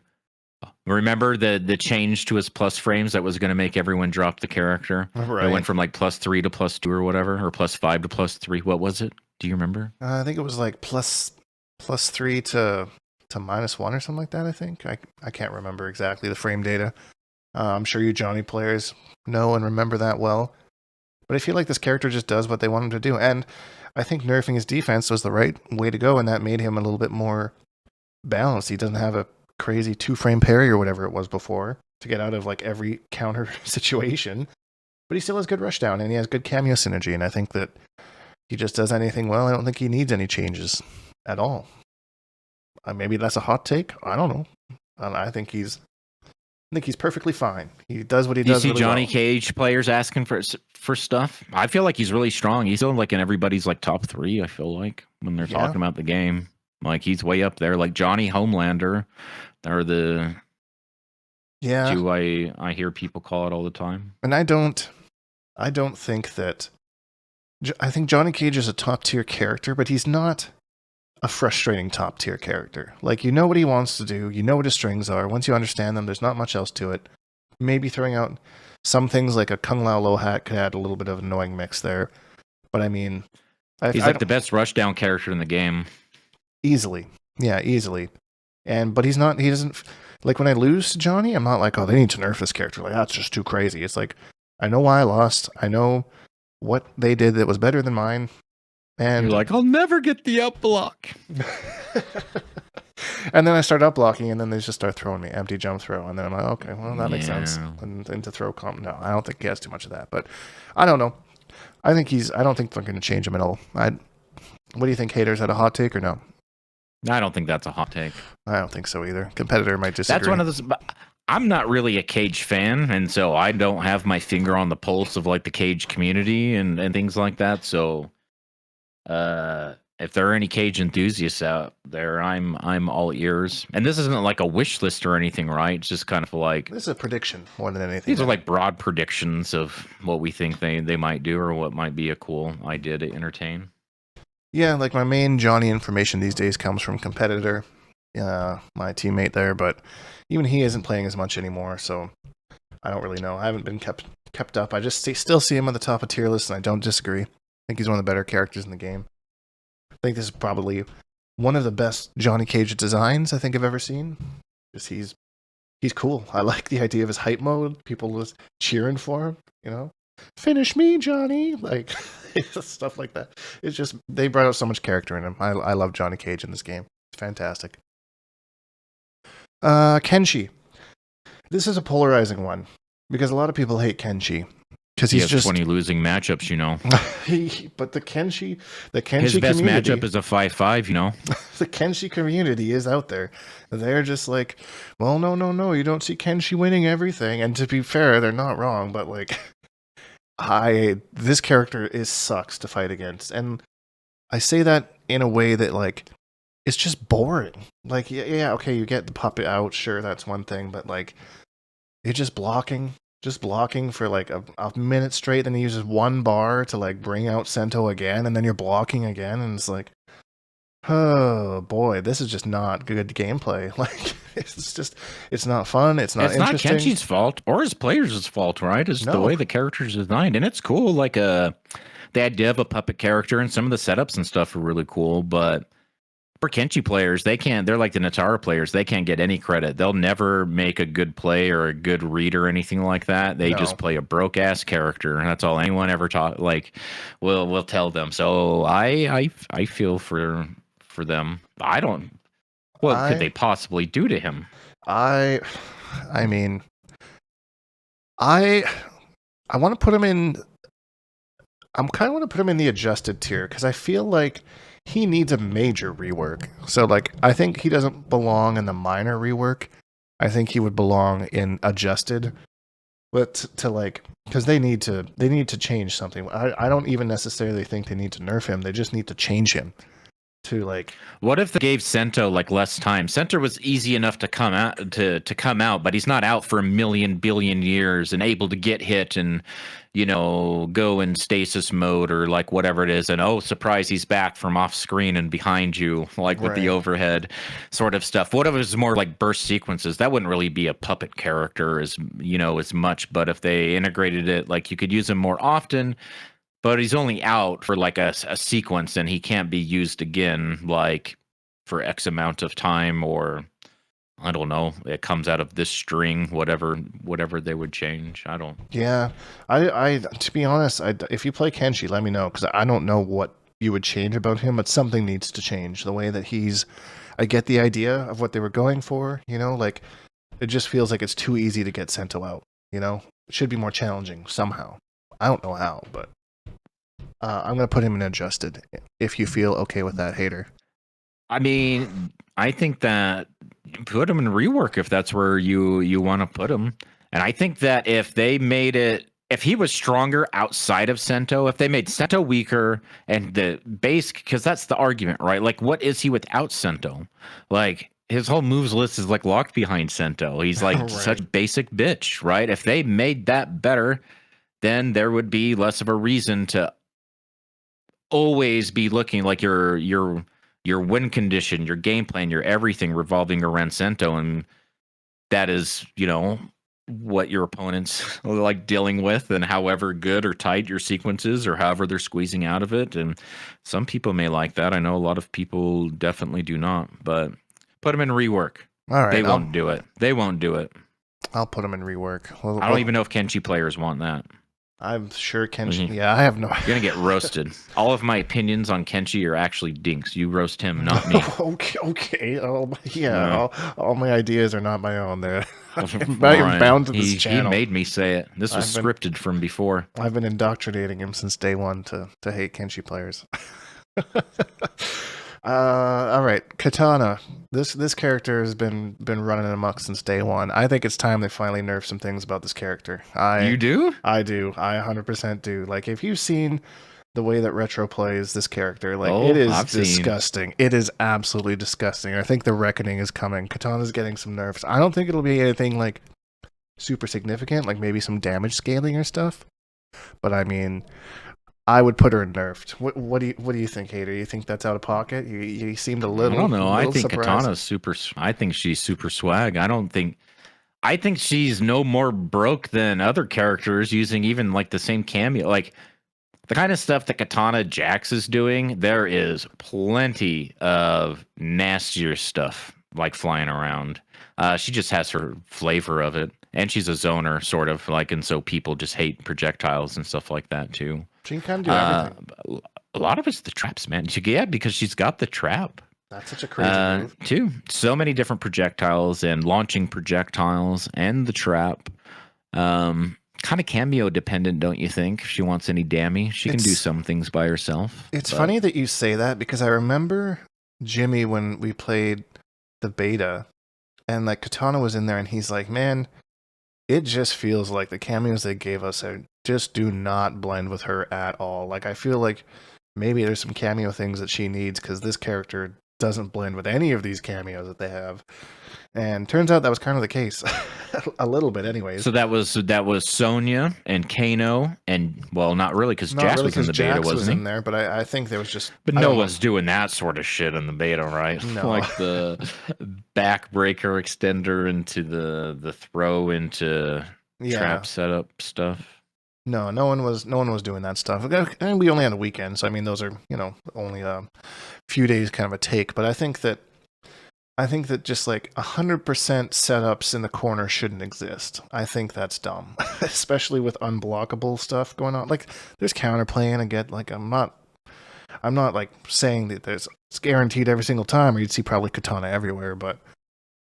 remember the change to his plus frames that was going to make everyone drop the character? Right. It went from like +3 to +2 or whatever, or +5 to +3. What was it? Do you remember? I think it was like +3 to -1 or something like that. I think I can't remember exactly the frame data. I'm sure you Johnny players know and remember that well. But I feel like this character just does what they want him to do, and I think nerfing his defense was the right way to go, and that made him a little bit more balanced. He doesn't have a crazy 2-frame parry or whatever it was before to get out of like every counter situation. But he still has good rushdown and he has good Kameo synergy. And I think that he just does anything well. I don't think he needs any changes at all. Maybe that's a hot take. I don't know. I think he's perfectly fine. He does what he does. You see really Johnny well. Cage players asking for stuff. I feel like he's really strong. He's still like in everybody's like top 3. I feel like when they're talking about the game, like he's way up there. Like Johnny Homelander, or the two I hear people call it all the time. And I don't think that. I think Johnny Cage is a top tier character, but he's not a frustrating top tier character. Like, you know what he wants to do, you know what his strings are. Once you understand them, there's not much else to it. Maybe throwing out some things like a Kung Lao Lo Hat could add a little bit of annoying mix there. But I mean, he's like the best rushdown character in the game. Easily. Yeah, easily. But he's not, he doesn't, like when I lose to Johnny, I'm not like, oh, they need to nerf this character. Like, that's just too crazy. It's like, I know why I lost. I know what they did that was better than mine. And you're like, I'll never get the up block. And then I start up blocking, and then they just start throwing me empty jump throw, and then I'm like, okay, well, that makes sense. And to throw comp, no, I don't think he has too much of that, but I don't know. I don't think they're going to change him at all. What do you think, haters? Had a hot take or no? I don't think that's a hot take. I don't think so either. Competitor might disagree. That's one of those. I'm not really a Cage fan, and so I don't have my finger on the pulse of like the Cage community and things like that. So, if there are any Cage enthusiasts out there, I'm all ears. And this isn't like a wish list or anything, right? It's just kind of like this is a prediction more than anything. These are like broad predictions of what we think they might do or what might be a cool idea to entertain. Yeah, like my main Johnny information these days comes from Competitor, my teammate there, but even he isn't playing as much anymore, so I don't really know. I haven't been kept up. I just still see him at the top of tier list, and I don't disagree. I think he's one of the better characters in the game. I think this is probably one of the best Johnny Cage designs I think I've ever seen. Just he's cool. I like the idea of his hype mode. People just cheering for him, you know? Finish me, Johnny! Like, stuff like that. It's just, they brought out so much character in him. I love Johnny Cage in this game. It's fantastic. Kenshi. This is a polarizing one, because a lot of people hate Kenshi. Because he's just 20 losing matchups, you know. But the Kenshi his best community, matchup is a 5-5, you know. The Kenshi community is out there. They're just like, well, no, you don't see Kenshi winning everything. And to be fair, they're not wrong, but like, this character sucks to fight against, and I say that in a way that like, it's just boring. Like, yeah, okay, you get the puppet out, sure, that's one thing, but like, it's just blocking for like a minute straight, then he uses one bar to like bring out Sento again, and then you're blocking again, and it's like, oh boy, this is just not good gameplay. Like, it's not fun, it's not interesting. It's not Kenshi's fault or his players' fault, right? It's the way the character's designed, and it's cool. Like the idea of a puppet character and some of the setups and stuff are really cool, but for Kenshi players, they're like the Natara players, they can't get any credit. They'll never make a good play or a good read or anything like that. They just play a broke ass character, and that's all anyone ever taught. Like, will tell them. So I feel for them. I don't. What could they possibly do to him? I mean, I want to put him in. I'm kind of want to put him in the adjusted tier, because I feel like he needs a major rework. So like, I think he doesn't belong in the minor rework. I think he would belong in adjusted. But to like, because they need to change something. I don't even necessarily think they need to nerf him. They just need to change him. To like, what if they gave Sento like less time? Sento was easy enough to come out, but he's not out for a million billion years and able to get hit and, you know, go in stasis mode or like whatever it is, and oh surprise, he's back from off screen and behind you, like with the overhead sort of stuff. What if it was more like burst sequences? That wouldn't really be a puppet character as much, but if they integrated it, like you could use him more often. But he's only out for like a sequence, and he can't be used again, like for X amount of time, or I don't know. It comes out of this string, whatever they would change. I don't. Yeah, I to be honest, if you play Kenshi, let me know, because I don't know what you would change about him, but something needs to change. The way that I get the idea of what they were going for, like it just feels like it's too easy to get Sento out, It should be more challenging somehow. I don't know how, but I'm going to put him in adjusted if you feel okay with that, Hater. I mean, I think that you put him in rework if that's where you want to put him. And I think that if they made it, if he was stronger outside of Sento, if they made Sento weaker and the base, because that's the argument, right? Like, what is he without Sento? Like, his whole moves list is like locked behind Sento. He's like Right. such basic bitch, right? If they made that better, then there would be less of a reason to always be looking like your win condition, your game plan, your everything revolving around Sento, and that is, what your opponents like dealing with, and however good or tight your sequence is, or however they're squeezing out of it. And some people may like that. I know a lot of people definitely do not, but put them in rework. All right, they won't do it. They won't do it. I'll put them in rework. I don't even know if Kenshi players want that. I'm sure Kenshi. Yeah, I have no. You're gonna get roasted. All of my opinions on Kenshi are actually dinks. You roast him, not me. Okay. All my ideas are not my own. There, I'm bound to this channel. He made me say it. This was scripted from before. I've been indoctrinating him since day one to hate Kenshi players. All right, Katana. This character has been running amok since day one. I think it's time they finally nerf some things about this character. You do? I do. I 100% do. Like, if you've seen the way that Retro plays this character, like, it is disgusting. It is absolutely disgusting. I think the reckoning is coming. Katana's getting some nerfs. I don't think it'll be anything like super significant, like maybe some damage scaling or stuff. But I mean, I would put her in nerfed. What do you think, Hater? You think that's out of pocket? You seemed a little. I don't know. I think surprised. Katana's super. I think she's super swag. I think she's no more broke than other characters using even like the same cameo. Like the kind of stuff that Katana Jax is doing, there is plenty of nastier stuff like flying around. She just has her flavor of it, and she's a zoner sort of like, and so people just hate projectiles and stuff like that too. She can do everything. A lot of it's the traps, man. Because she's got the trap. That's such a crazy move. Too. So many different projectiles and launching projectiles and the trap. Kind of cameo dependent, don't you think? If she wants any dammy, she can do some things by herself. It's funny that you say that, because I remember Jimmy when we played the beta, and like Katana was in there, and he's like, man, it just feels like the cameos they gave us just do not blend with her at all. Like, I feel like maybe there's some cameo things that she needs, because this character doesn't blend with any of these cameos that they have. And turns out that was kind of the case. A little bit anyways. So that was Sonya and Kano, and well, not really, because Jax was in the beta, wasn't he? In there, but I think there was just. But no one's doing that sort of shit in the beta, right? No. Like the backbreaker extender into the throw into trap setup stuff. No one was doing that stuff. And we only had a weekend, so I mean, those are only a few days kind of a take. But I think that just like 100% setups in the corner shouldn't exist. I think that's dumb, especially with unblockable stuff going on. Like, there's counterplay, and again, like I'm not like saying that it's guaranteed every single time, or you'd see probably Katana everywhere. But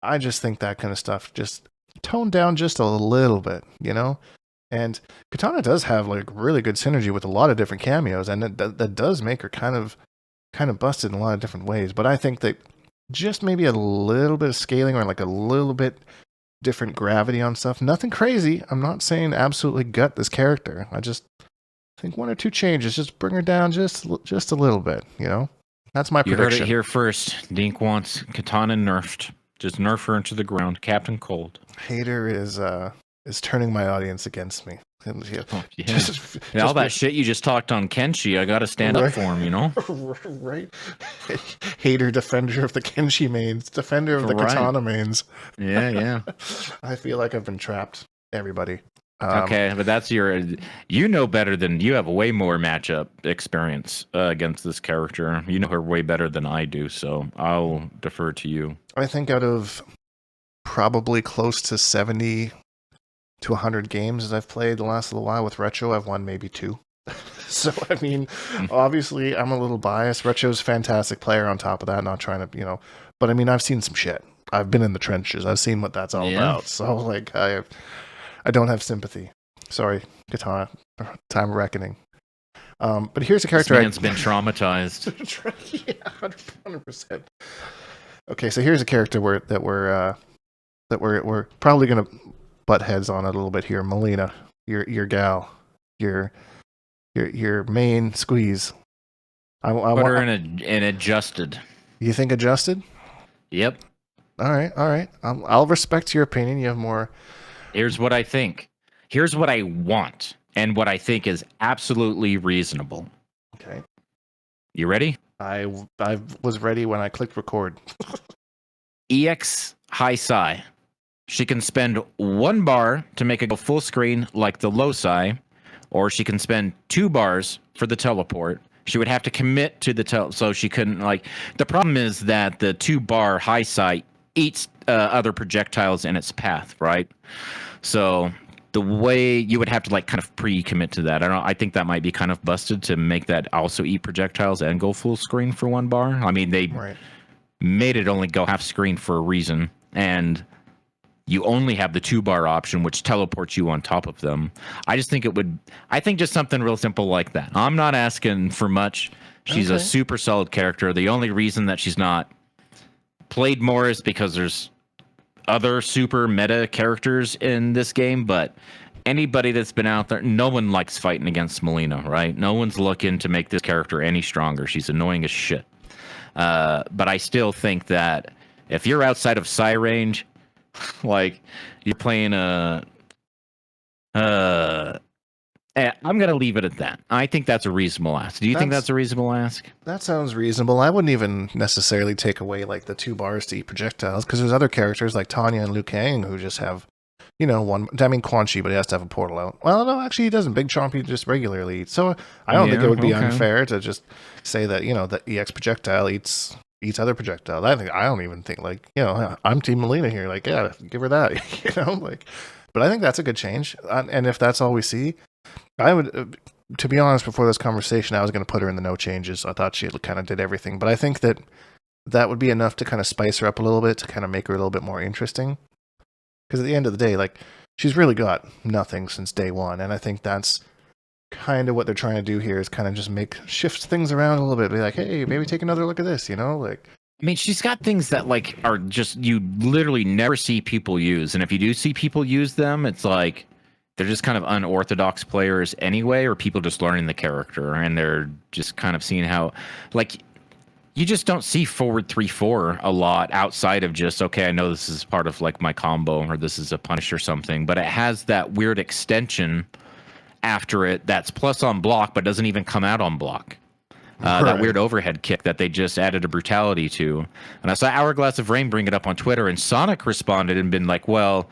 I just think that kind of stuff just toned down just a little bit, And Katana does have like really good synergy with a lot of different cameos, and that does make her kind of busted in a lot of different ways. But I think that just maybe a little bit of scaling, or like a little bit different gravity on stuff. Nothing crazy. I'm not saying absolutely gut this character. I just think one or two changes, just bring her down just a little bit. That's my prediction. You heard it here first. Dink wants Katana nerfed. Just nerf her into the ground, Captain Cold. Hater is turning my audience against me. All that shit you just talked on Kenshi, I got to stand up for him, Right. Hater, defender of the Kenshi mains, defender of the Katana mains. Yeah. I feel like I've been trapped. Everybody. Okay, but that's you know better than, you have way more matchup experience against this character. You know her way better than I do, so I'll defer to you. I think out of probably close to 70 to 100 games as I've played the last little while with Retro, I've won maybe 2. So, I mean, obviously, I'm a little biased. Retro's a fantastic player on top of that, not trying to, but I mean, I've seen some shit. I've been in the trenches. I've seen what that's all about. So, like, I don't have sympathy. Sorry, Katana. Time of reckoning. But here's a character. This man's been traumatized. Yeah, 100%. Okay, so here's a character that we're probably gonna butt heads on a little bit here. Melina, your gal, your main squeeze. I Put her in adjusted. You think adjusted? Yep. All right. I'll respect your opinion. You have more. Here's what I think. Here's what I want, and what I think is absolutely reasonable. Okay. You ready? I was ready when I clicked record. EX high psi. She can spend 1 bar to make it go full screen like the low psi, or she can spend 2 bars for the teleport. She would have to commit to the so she couldn't the problem is that the 2 bar high psi eats other projectiles in its path, right? So the way you would have to kind of pre-commit to that. I think that might be kind of busted to make that also eat projectiles and go full screen for 1 bar. I mean, they made it only go half screen for a reason, and you only have the 2 bar option, which teleports you on top of them. I just think just something real simple like that. I'm not asking for much. She's a super solid character. The only reason that she's not played more is because there's other super meta characters in this game, but anybody that's been out there, no one likes fighting against Melina, right? No one's looking to make this character any stronger. She's annoying as shit. But I still think that if you're outside of psi range, you're playing I'm going to leave it at that. I think that's a reasonable ask. Do you think that's a reasonable ask? That sounds reasonable. I wouldn't even necessarily take away the 2 bars to eat projectiles, because there's other characters like Tanya and Liu Kang who just have, one. I mean, Quan Chi, but he has to have a portal out. Well, no, actually, he doesn't. Big Chomp, he just regularly eats. So I don't think it would be unfair to just say that, the EX projectile eats other projectiles. I don't even think I'm Team Melina here. Yeah, give her that, But I think that's a good change. And if that's all we see, I would, to be honest, before this conversation, I was going to put her in the no changes. I thought she kind of did everything. But I think that would be enough to kind of spice her up a little bit, to kind of make her a little bit more interesting. Because at the end of the day, she's really got nothing since day one. And I think that's kind of what they're trying to do here, is kind of just shift things around a little bit. Be like, hey, maybe take another look at this, I mean, she's got things that are just, you literally never see people use. And if you do see people use them, it's they're just kind of unorthodox players anyway, or people just learning the character, and they're just kind of seeing how, you just don't see forward 3-4 a lot outside of just, okay, I know this is part of my combo, or this is a punish or something, but it has that weird extension after it that's plus on block, but doesn't even come out on block. That weird overhead kick that they just added a brutality to. And I saw Hourglass of Rain bring it up on Twitter, and Sonic responded and been like, well,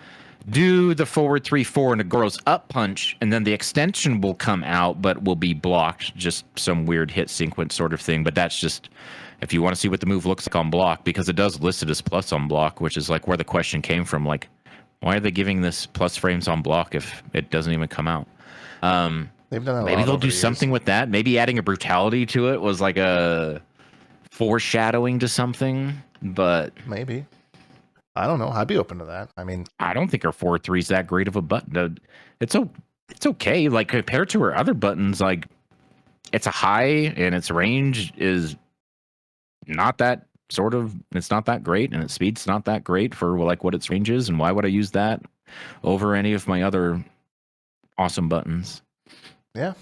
do the forward 3-4 and a Goro's up punch, and then the extension will come out, but will be blocked. Just some weird hit sequence sort of thing. But that's just if you want to see what the move looks like on block, because it does list it as plus on block, which is where the question came from. Why are they giving this plus frames on block if it doesn't even come out? They've done maybe they'll do something with that. Maybe adding a brutality to it was a foreshadowing to something, but maybe. I don't know. I'd be open to that. I mean, I don't think her 4-3 is that great of a button. It's okay. Compared to her other buttons, it's a high, and its range is not that it's not that great, and its speed's not that great for what its range is. And why would I use that over any of my other awesome buttons? Yeah.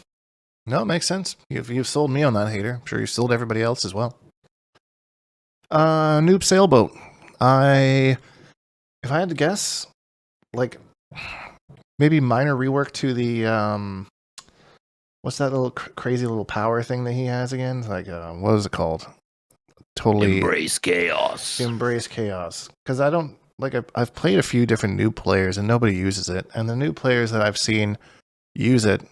No, it makes sense. You've sold me on that, hater. I'm sure you sold everybody else as well. Noob Sailboat. If I had to guess, maybe minor rework to the what's that little crazy little power thing that he has again? What is it called? Totally embrace chaos. Embrace chaos. Because I don't I've played a few different new players and nobody uses it, and the new players that I've seen use it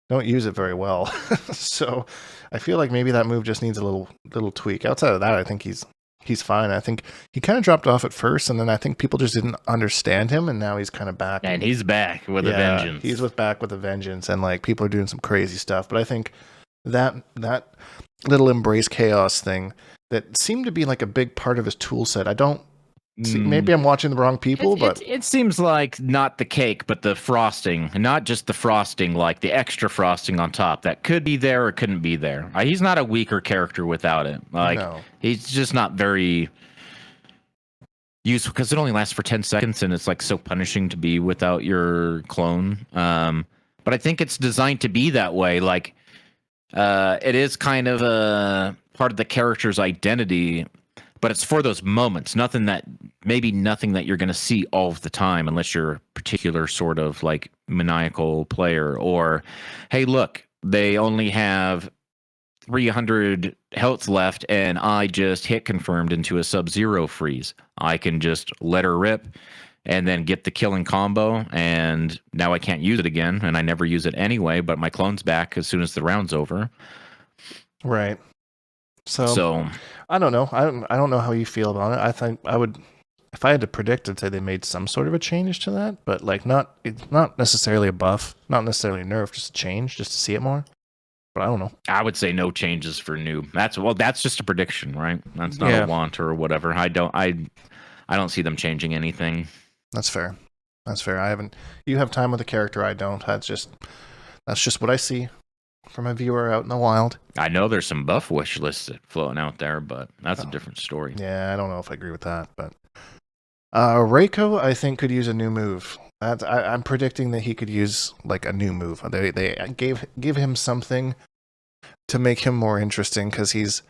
don't use it very well. So I feel maybe that move just needs a little tweak. Outside of that, I think he's he's fine. I think he kind of dropped off at first, and then I think people just didn't understand him, and now he's kind of back. And he's back with a vengeance. He's back with a vengeance, and like people are doing some crazy stuff. But I think that little embrace chaos thing that seemed to be like a big part of his tool set. I don't see, maybe I'm watching the wrong people, but it seems like not the cake, but the frosting, not just the frosting, like the extra frosting on top that could be there or couldn't be there. He's not a weaker character without it. Like he's just not very useful because it only lasts for 10 seconds and it's like so punishing to be without your clone. But I think it's designed to be that way. Like it is kind of a part of the character's identity, but it's for those moments. Nothing that you're going to see all of the time, unless you're a particular sort of like maniacal player. Or, hey, look, they only have 300 health left, and I just hit confirmed into a Sub-Zero freeze. I can just let her rip, and then get the killing combo, and now I can't use it again, and I never use it anyway. But my clone's back as soon as the round's over. Right. So I don't know. I don't know how you feel about it. I think I would, if I had to predict, I'd say they made some sort of a change to that, but like it's not necessarily a buff, not necessarily a nerf, just a change, just to see it more. But I don't know. I would say no changes for noob. That's just a prediction, right? That's not a want or whatever. I don't see them changing anything. That's fair. You have time with the character, I don't. That's just what I see from a viewer out in the wild. I know there's some buff wish lists floating out there, but that's a different story. Yeah, I don't know if I agree with that, but Reiko, I think, could use a new move. I'm predicting that he could use like a new move. They give him something to make him more interesting, because he's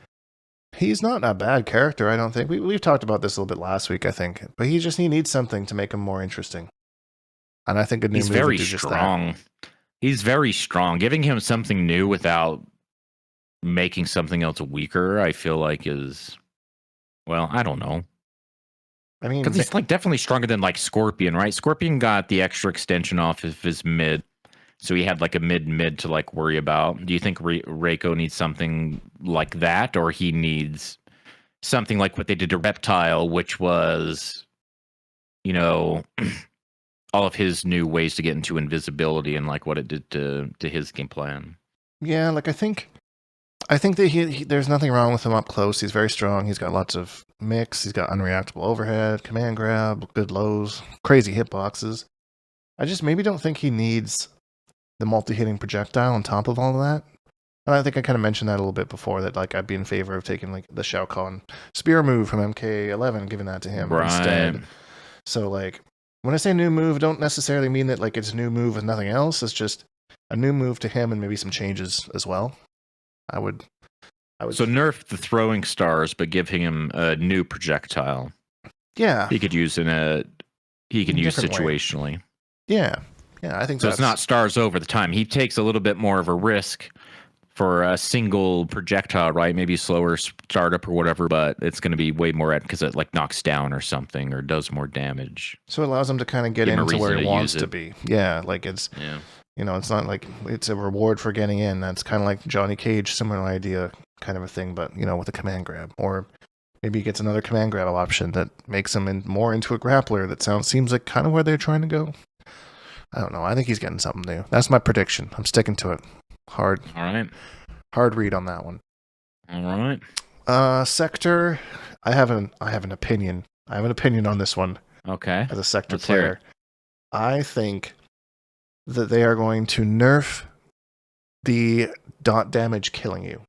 not a bad character, I don't think. We've talked about this a little bit last week, I think, but he needs something to make him more interesting. And I think a new move would do just that. He's very strong. Giving him something new without making something else weaker, I feel like is, well, I don't know. I mean, because he's like definitely stronger than like Scorpion, right? Scorpion got the extra extension off of his mid, so he had like a mid to like worry about. Do you think Reiko needs something like that, or he needs something like what they did to Reptile, which was, all of his new ways to get into invisibility and like what it did to his game plan? Yeah, like I think that there's nothing wrong with him up close. He's very strong. He's got lots of mix. He's got unreactable overhead, command grab, good lows, crazy hitboxes. I just maybe don't think he needs the multi-hitting projectile on top of all of that. And I think I kind of mentioned that a little bit before, that like I'd be in favor of taking like the Shao Kahn spear move from MK11, giving that to him instead. So like when I say new move, don't necessarily mean that like it's a new move with nothing else. It's just a new move to him and maybe some changes as well. I would. So nerf the throwing stars, but give him a new projectile. Yeah, he could use situationally. Way. Yeah, I think so. It's not stars over the time. He takes a little bit more of a risk for a single projectile, right? Maybe slower startup or whatever, but it's going to be way more because it like knocks down or something or does more damage. So it allows him to kind of get into where he wants to be. Yeah, like it's. Yeah. It's not like it's a reward for getting in. That's kind of like Johnny Cage, similar idea kind of a thing, but, with a command grab. Or maybe he gets another command grab option that makes him more into a grappler. That seems like kind of where they're trying to go. I don't know. I think he's getting something new. That's my prediction. I'm sticking to it. Hard. All right. Hard read on that one. All right. Sector. I have an opinion. I have an opinion on this one. Okay. As a Sector player. I think that they are going to nerf the dot damage killing you.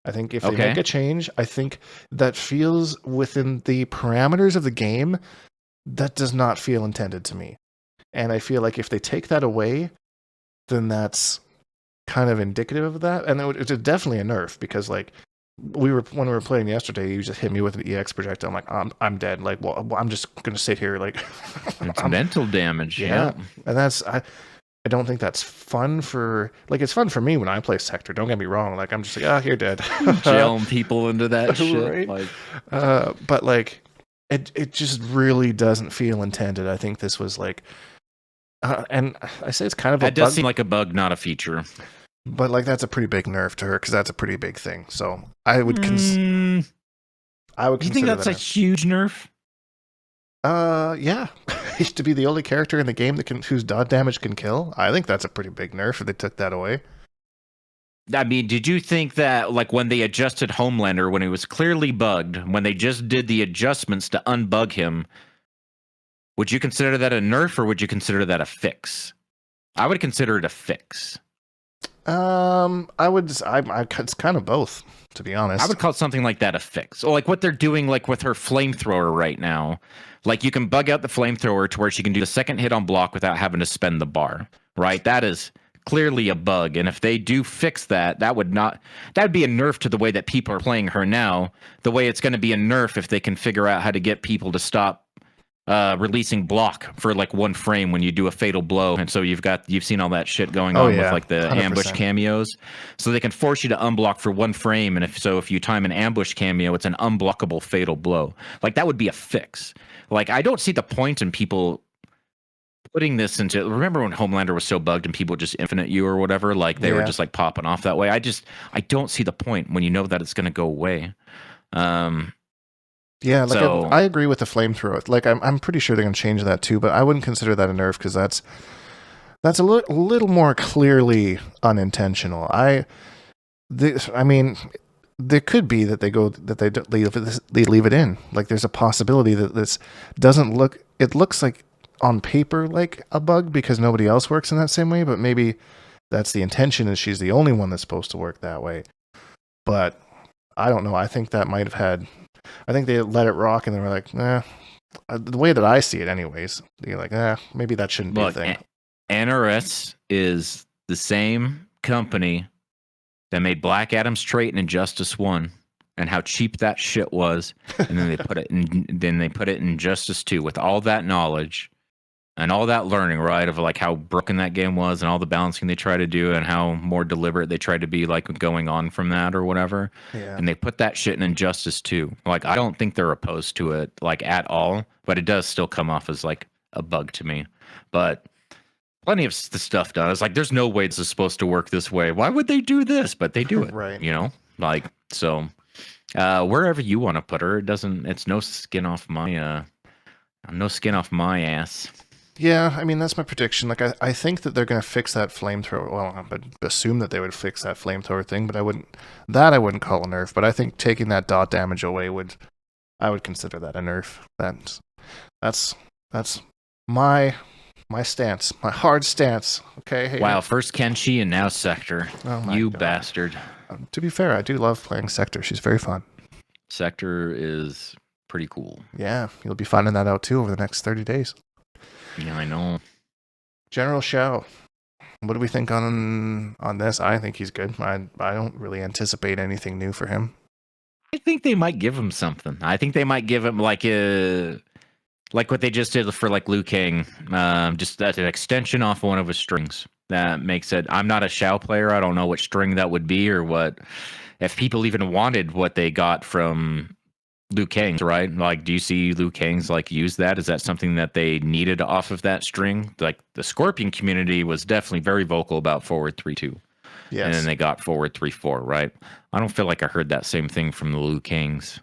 I think if they make a change, I think that feels within the parameters of the game, that does not feel intended to me. And I feel like if they take that away, then that's kind of indicative of that. And it's definitely a nerf, because like when we were playing yesterday, you just hit me with an EX projectile. I'm like, I'm dead. Like, well, I'm just gonna sit here like it's mental damage. Yeah. And that's I don't think that's fun for it's fun for me when I play Sector. Don't get me wrong. Like I'm just like, you're dead. Jailing people into that shit. Right? Like, but like it just really doesn't feel intended. I think this was like, and I say it's kind of that does seem like a bug, not a feature. But like that's a pretty big nerf to her, because that's a pretty big thing. So I would I would Do you think consider that's a that huge nerf? yeah. To be the only character in the game that whose dot damage can kill. I think that's a pretty big nerf if they took that away. I mean, did you think that, like, when they adjusted Homelander, when he was clearly bugged, when they just did the adjustments to unbug him, would you consider that a nerf or would you consider that a fix? I would consider it a fix. I would. It's kind of both, to be honest. I would call something like that a fix. Or like what they're doing, like with her flamethrower right now. Like you can bug out the flamethrower to where she can do the second hit on block without having to spend the bar. Right? That is clearly a bug. And if they do fix that, that would be a nerf to the way that people are playing her now. The way it's going to be a nerf if they can figure out how to get people to stop releasing block for like one frame when you do a fatal blow. And so you've seen all that shit going on with like the 100%. ambush cameos. So they can force you to unblock for one frame. And if you time an ambush cameo, it's an unblockable fatal blow. Like that would be a fix. Like I don't see the point in people putting this into. Remember when Homelander was so bugged and people would just infinite you or whatever? Like they were just like popping off that way. I don't see the point when you know that it's going to go away. Yeah, like I agree with the flamethrower. Like I'm pretty sure they're gonna change that too, but I wouldn't consider that a nerf because that's a little more clearly unintentional. I mean, there could be that they leave it in. Like there's a possibility that this doesn't look. It looks like on paper like a bug because nobody else works in that same way, but maybe that's the intention. Is she's the only one that's supposed to work that way? But I don't know. I think that might have had. I think they let it rock and they were like, nah. The way that I see it, anyways, you're like, maybe that shouldn't be a thing. NRS is the same company that made Black Adam's trait in Injustice 1 and how cheap that shit was. And then they put it in Injustice 2 with all that knowledge and all that learning, right, of like how broken that game was and all the balancing they try to do and how more deliberate they tried to be like going on from that or whatever. Yeah. And they put that shit in Injustice 2. Like, I don't think they're opposed to it like at all, but it does still come off as like a bug to me. But plenty of the stuff done. It's like, there's no way this is supposed to work this way. Why would they do this? But they do it, right? You know, like, so wherever you want to put her, it's no skin off my ass. Yeah, I mean, that's my prediction. Like, I think that they're going to fix that flamethrower. Well, I would assume that they would fix that flamethrower thing, but I wouldn't call a nerf. But I think taking that dot damage away I would consider that a nerf. That's my stance, my hard stance. Okay. Hey, wow, first Kenshi and now Sector. Oh you God. Bastard. To be fair, I do love playing Sector. She's very fun. Sector is pretty cool. Yeah, you'll be finding that out too over the next 30 days. Yeah, I know. General Shao, what do we think on this? I think he's good. I don't really anticipate anything new for him. I think they might give him something. I think they might give him like what they just did for like Liu Kang, just an extension off one of his strings. That makes it. I'm not a Shao player. I don't know what string that would be or what. If people even wanted what they got from Liu Kang's, right? Like, do you see Liu Kang's like use that? Is that something that they needed off of that string? Like the Scorpion community was definitely very vocal about forward 3-2. Yes. And then they got forward 3-4, right? I don't feel like I heard that same thing from the Liu Kang's.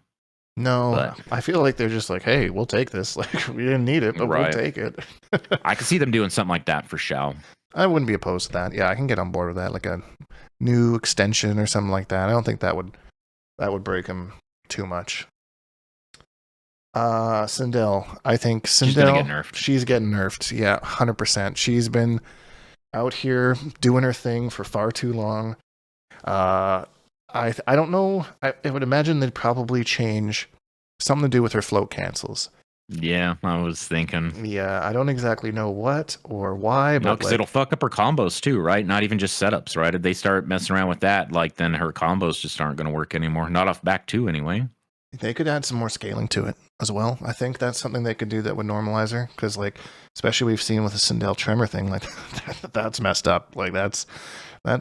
No, but I feel like they're just like, hey, we'll take this. Like, we didn't need it, but we'll take it. I could see them doing something like that for Shao. I wouldn't be opposed to that. Yeah, I can get on board with that, like a new extension or something like that. I don't think that would break him too much. Sindel. I think Sindel, she's getting nerfed. Yeah, 100%. She's been out here doing her thing for far too long. I don't know. I would imagine they'd probably change something to do with her float cancels. Yeah, I was thinking. Yeah, I don't exactly know what or why, but no, because it'll fuck up her combos too, right? Not even just setups, right? If they start messing around with that, like then her combos just aren't going to work anymore. Not off back two anyway. They could add some more scaling to it as well. I think that's something they could do that would normalize her, because like, especially we've seen with the Sindel Tremor thing, like that's messed up. Like that's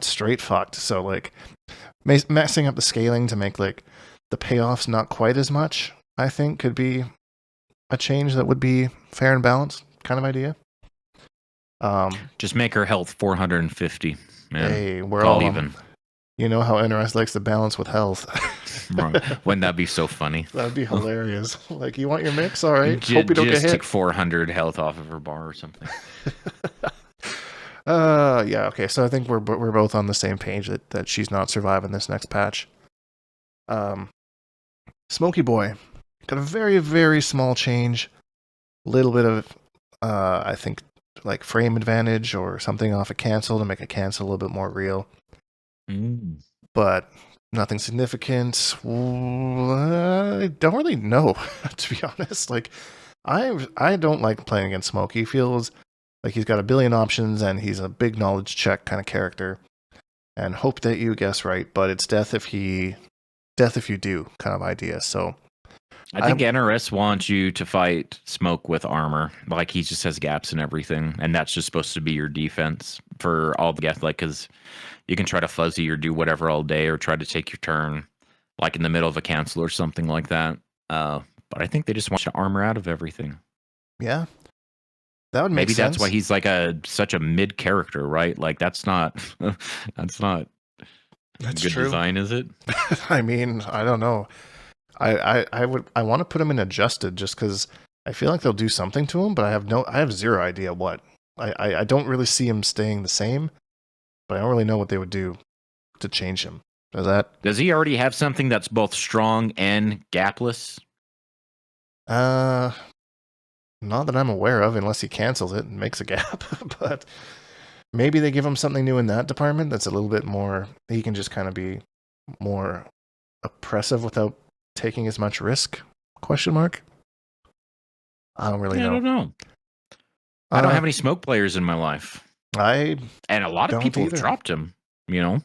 straight fucked. So like messing up the scaling to make like the payoffs not quite as much, I think could be a change that would be fair and balanced kind of idea. Just make her health 450. Man. Hey, we're all even. You know how NRS likes to balance with health. Wouldn't that be so funny? That'd be hilarious. Like, you want your mix? All right. Hope Hope you don't get just hit. take 400 health off of her bar or something. Yeah. Okay. So I think we're both on the same page that she's not surviving this next patch. Smoky Boy got a very, very small change. Little bit of, I think, like frame advantage or something off a cancel to make a cancel a little bit more real. But nothing significant. I don't really know, to be honest. Like, I don't like playing against Smokey. He feels like he's got a billion options and he's a big knowledge check kind of character. And hope that you guess right, but it's death if you do kind of idea. So I think NRS wants you to fight Smoke with armor. Like, he just has gaps in everything, and that's just supposed to be your defense for all the gaps. Like, because you can try to fuzzy or do whatever all day, or try to take your turn, like in the middle of a cancel or something like that. But I think they just want you to armor out of everything. Yeah, that would make sense. Maybe that's why he's like such a mid character, right? Like, that's not that's good true. design, is it? I mean, I don't know. I want to put him in adjusted just because I feel like they'll do something to him, but I have zero idea what. I don't really see him staying the same, but I don't really know what they would do to change him. Does he already have something that's both strong and gapless? Not that I'm aware of, unless he cancels it and makes a gap. But maybe they give him something new in that department that's a little bit more. He can just kind of be more oppressive without taking as much risk? Question mark. I don't really know. I don't know. I don't have any Smoke players in my life. And a lot of people have dropped him. You know,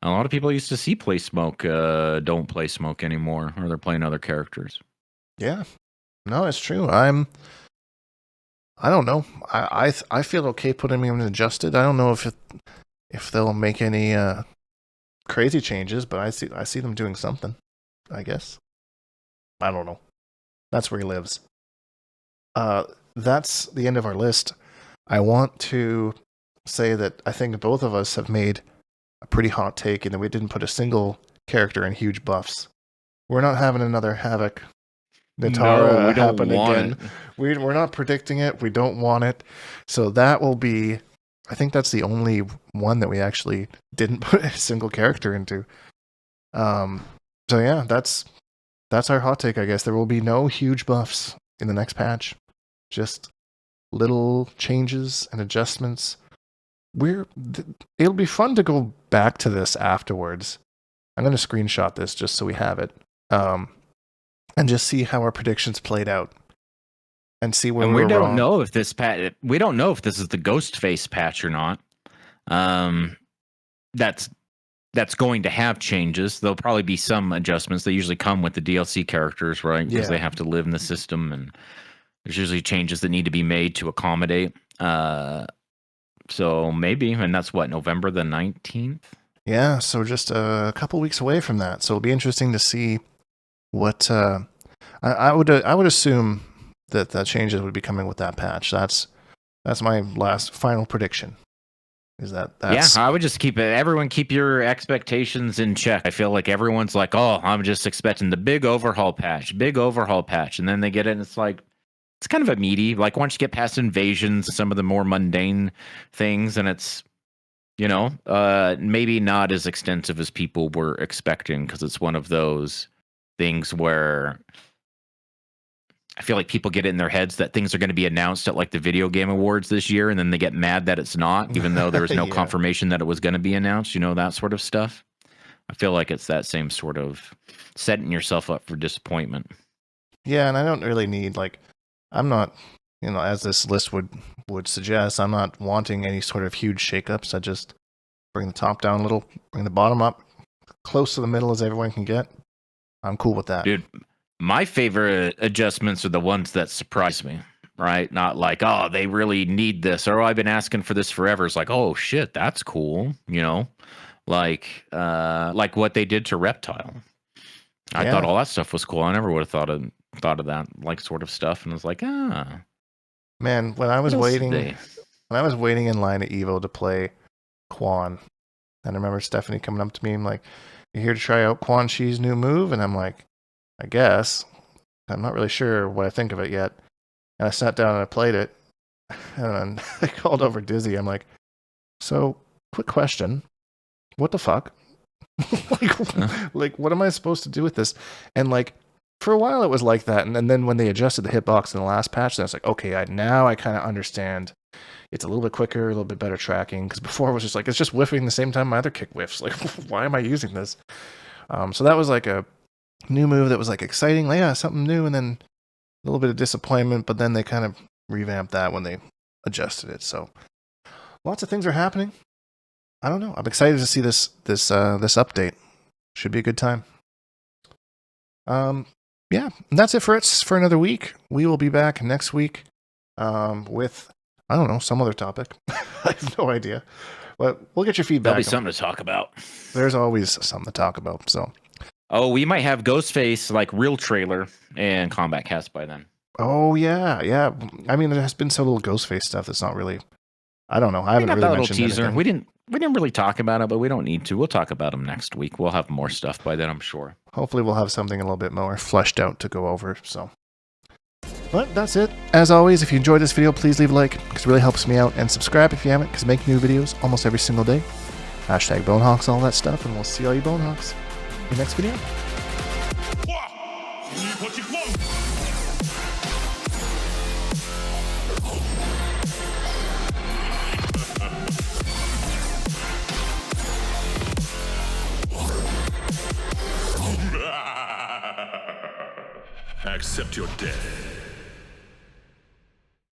a lot of people I used to see play Smoke don't play Smoke anymore, or they're playing other characters. Yeah, no, it's true. I don't know. I feel okay putting him in adjusted. I don't know if they'll make any crazy changes, but I see them doing something. I guess. I don't know. That's where he lives. That's the end of our list. I want to say that I think both of us have made a pretty hot take in that we didn't put a single character in huge buffs. We're not having another Havoc Natara happen again. We're not predicting it. We don't want it. So that will be, I think that's the only one that we actually didn't put a single character into. So yeah, that's our hot take, I guess. There will be no huge buffs in the next patch. Just little changes and adjustments. It'll be fun to go back to this afterwards. I'm going to screenshot this just so we have it. And just see how our predictions played out. And see where we don't know if this we don't know if this is the ghost face patch or not. That's going to have changes. There'll probably be some adjustments. They usually come with the DLC characters, right? Because they have to live in the system, and there's usually changes that need to be made to accommodate. So maybe, and that's what, November the 19th? Yeah, so just a couple weeks away from that. So it'll be interesting to see what I would assume that changes would be coming with that patch. That's my final prediction. Is that's... Yeah, I would just everyone keep your expectations in check. I feel like everyone's like, oh, I'm just expecting the big overhaul patch. And then they get it and it's like, it's kind of a meaty. Like, once you get past invasions, some of the more mundane things, and it's, you know, maybe not as extensive as people were expecting, because it's one of those things where I feel like people get it in their heads that things are going to be announced at like the Video Game Awards this year, and then they get mad that it's not, even though there was no confirmation that it was going to be announced, you know, that sort of stuff. I feel like it's that same sort of setting yourself up for disappointment. Yeah, and I don't really need, like, I'm not, you know, as this list would suggest, I'm not wanting any sort of huge shakeups. I just bring the top down a little, bring the bottom up close to the middle as everyone can get. I'm cool with that. Dude, my favorite adjustments are the ones that surprise me, right? Not like, oh, they really need this, or, oh, I've been asking for this forever. It's like, oh shit, that's cool, you know? Like what they did to Reptile. I thought all that stuff was cool. I never would have thought of that like sort of stuff, and I was like, man, when I was waiting in line at Evo to play Quan, And I remember Stephanie coming up to me and like, "You here to try out Quan Chi's new move?" And I'm like, "I guess. I'm not really sure what I think of it yet." And I sat down and I played it. And I called over Dizzy. I'm like, "So, quick question. What the fuck? like, what am I supposed to do with this?" And like, for a while it was like that. And then when they adjusted the hitbox in the last patch, then it's like, okay, now I kind of understand. It's a little bit quicker, a little bit better tracking. Because before it was just like, it's just whiffing the same time my other kick whiffs. Like, why am I using this? So that was like a new move that was like exciting. Like, yeah, something new. And then a little bit of disappointment. But then they kind of revamped that when they adjusted it. So lots of things are happening. I don't know. I'm excited to see this update. Should be a good time. Yeah, and that's it for another week. We will be back next week with, I don't know, some other topic. I have no idea. But we'll get your feedback. There'll be something to talk about. There's always something to talk about. So. Oh, we might have Ghostface like real trailer and Combat Cast by then. Oh yeah. I mean, there has been so little Ghostface stuff that's not really. I don't know. I haven't really that mentioned little teaser. Anything. We didn't really talk about it, but we don't need to. We'll talk about them next week. We'll have more stuff by then, I'm sure. Hopefully we'll have something a little bit more fleshed out to go over. So, but that's it. As always, if you enjoyed this video, please leave a like because it really helps me out, and subscribe if you haven't because I make new videos almost every single day. Hashtag Bonehawks, all that stuff, and we'll see all you Bonehawks in the next video. Accept your death.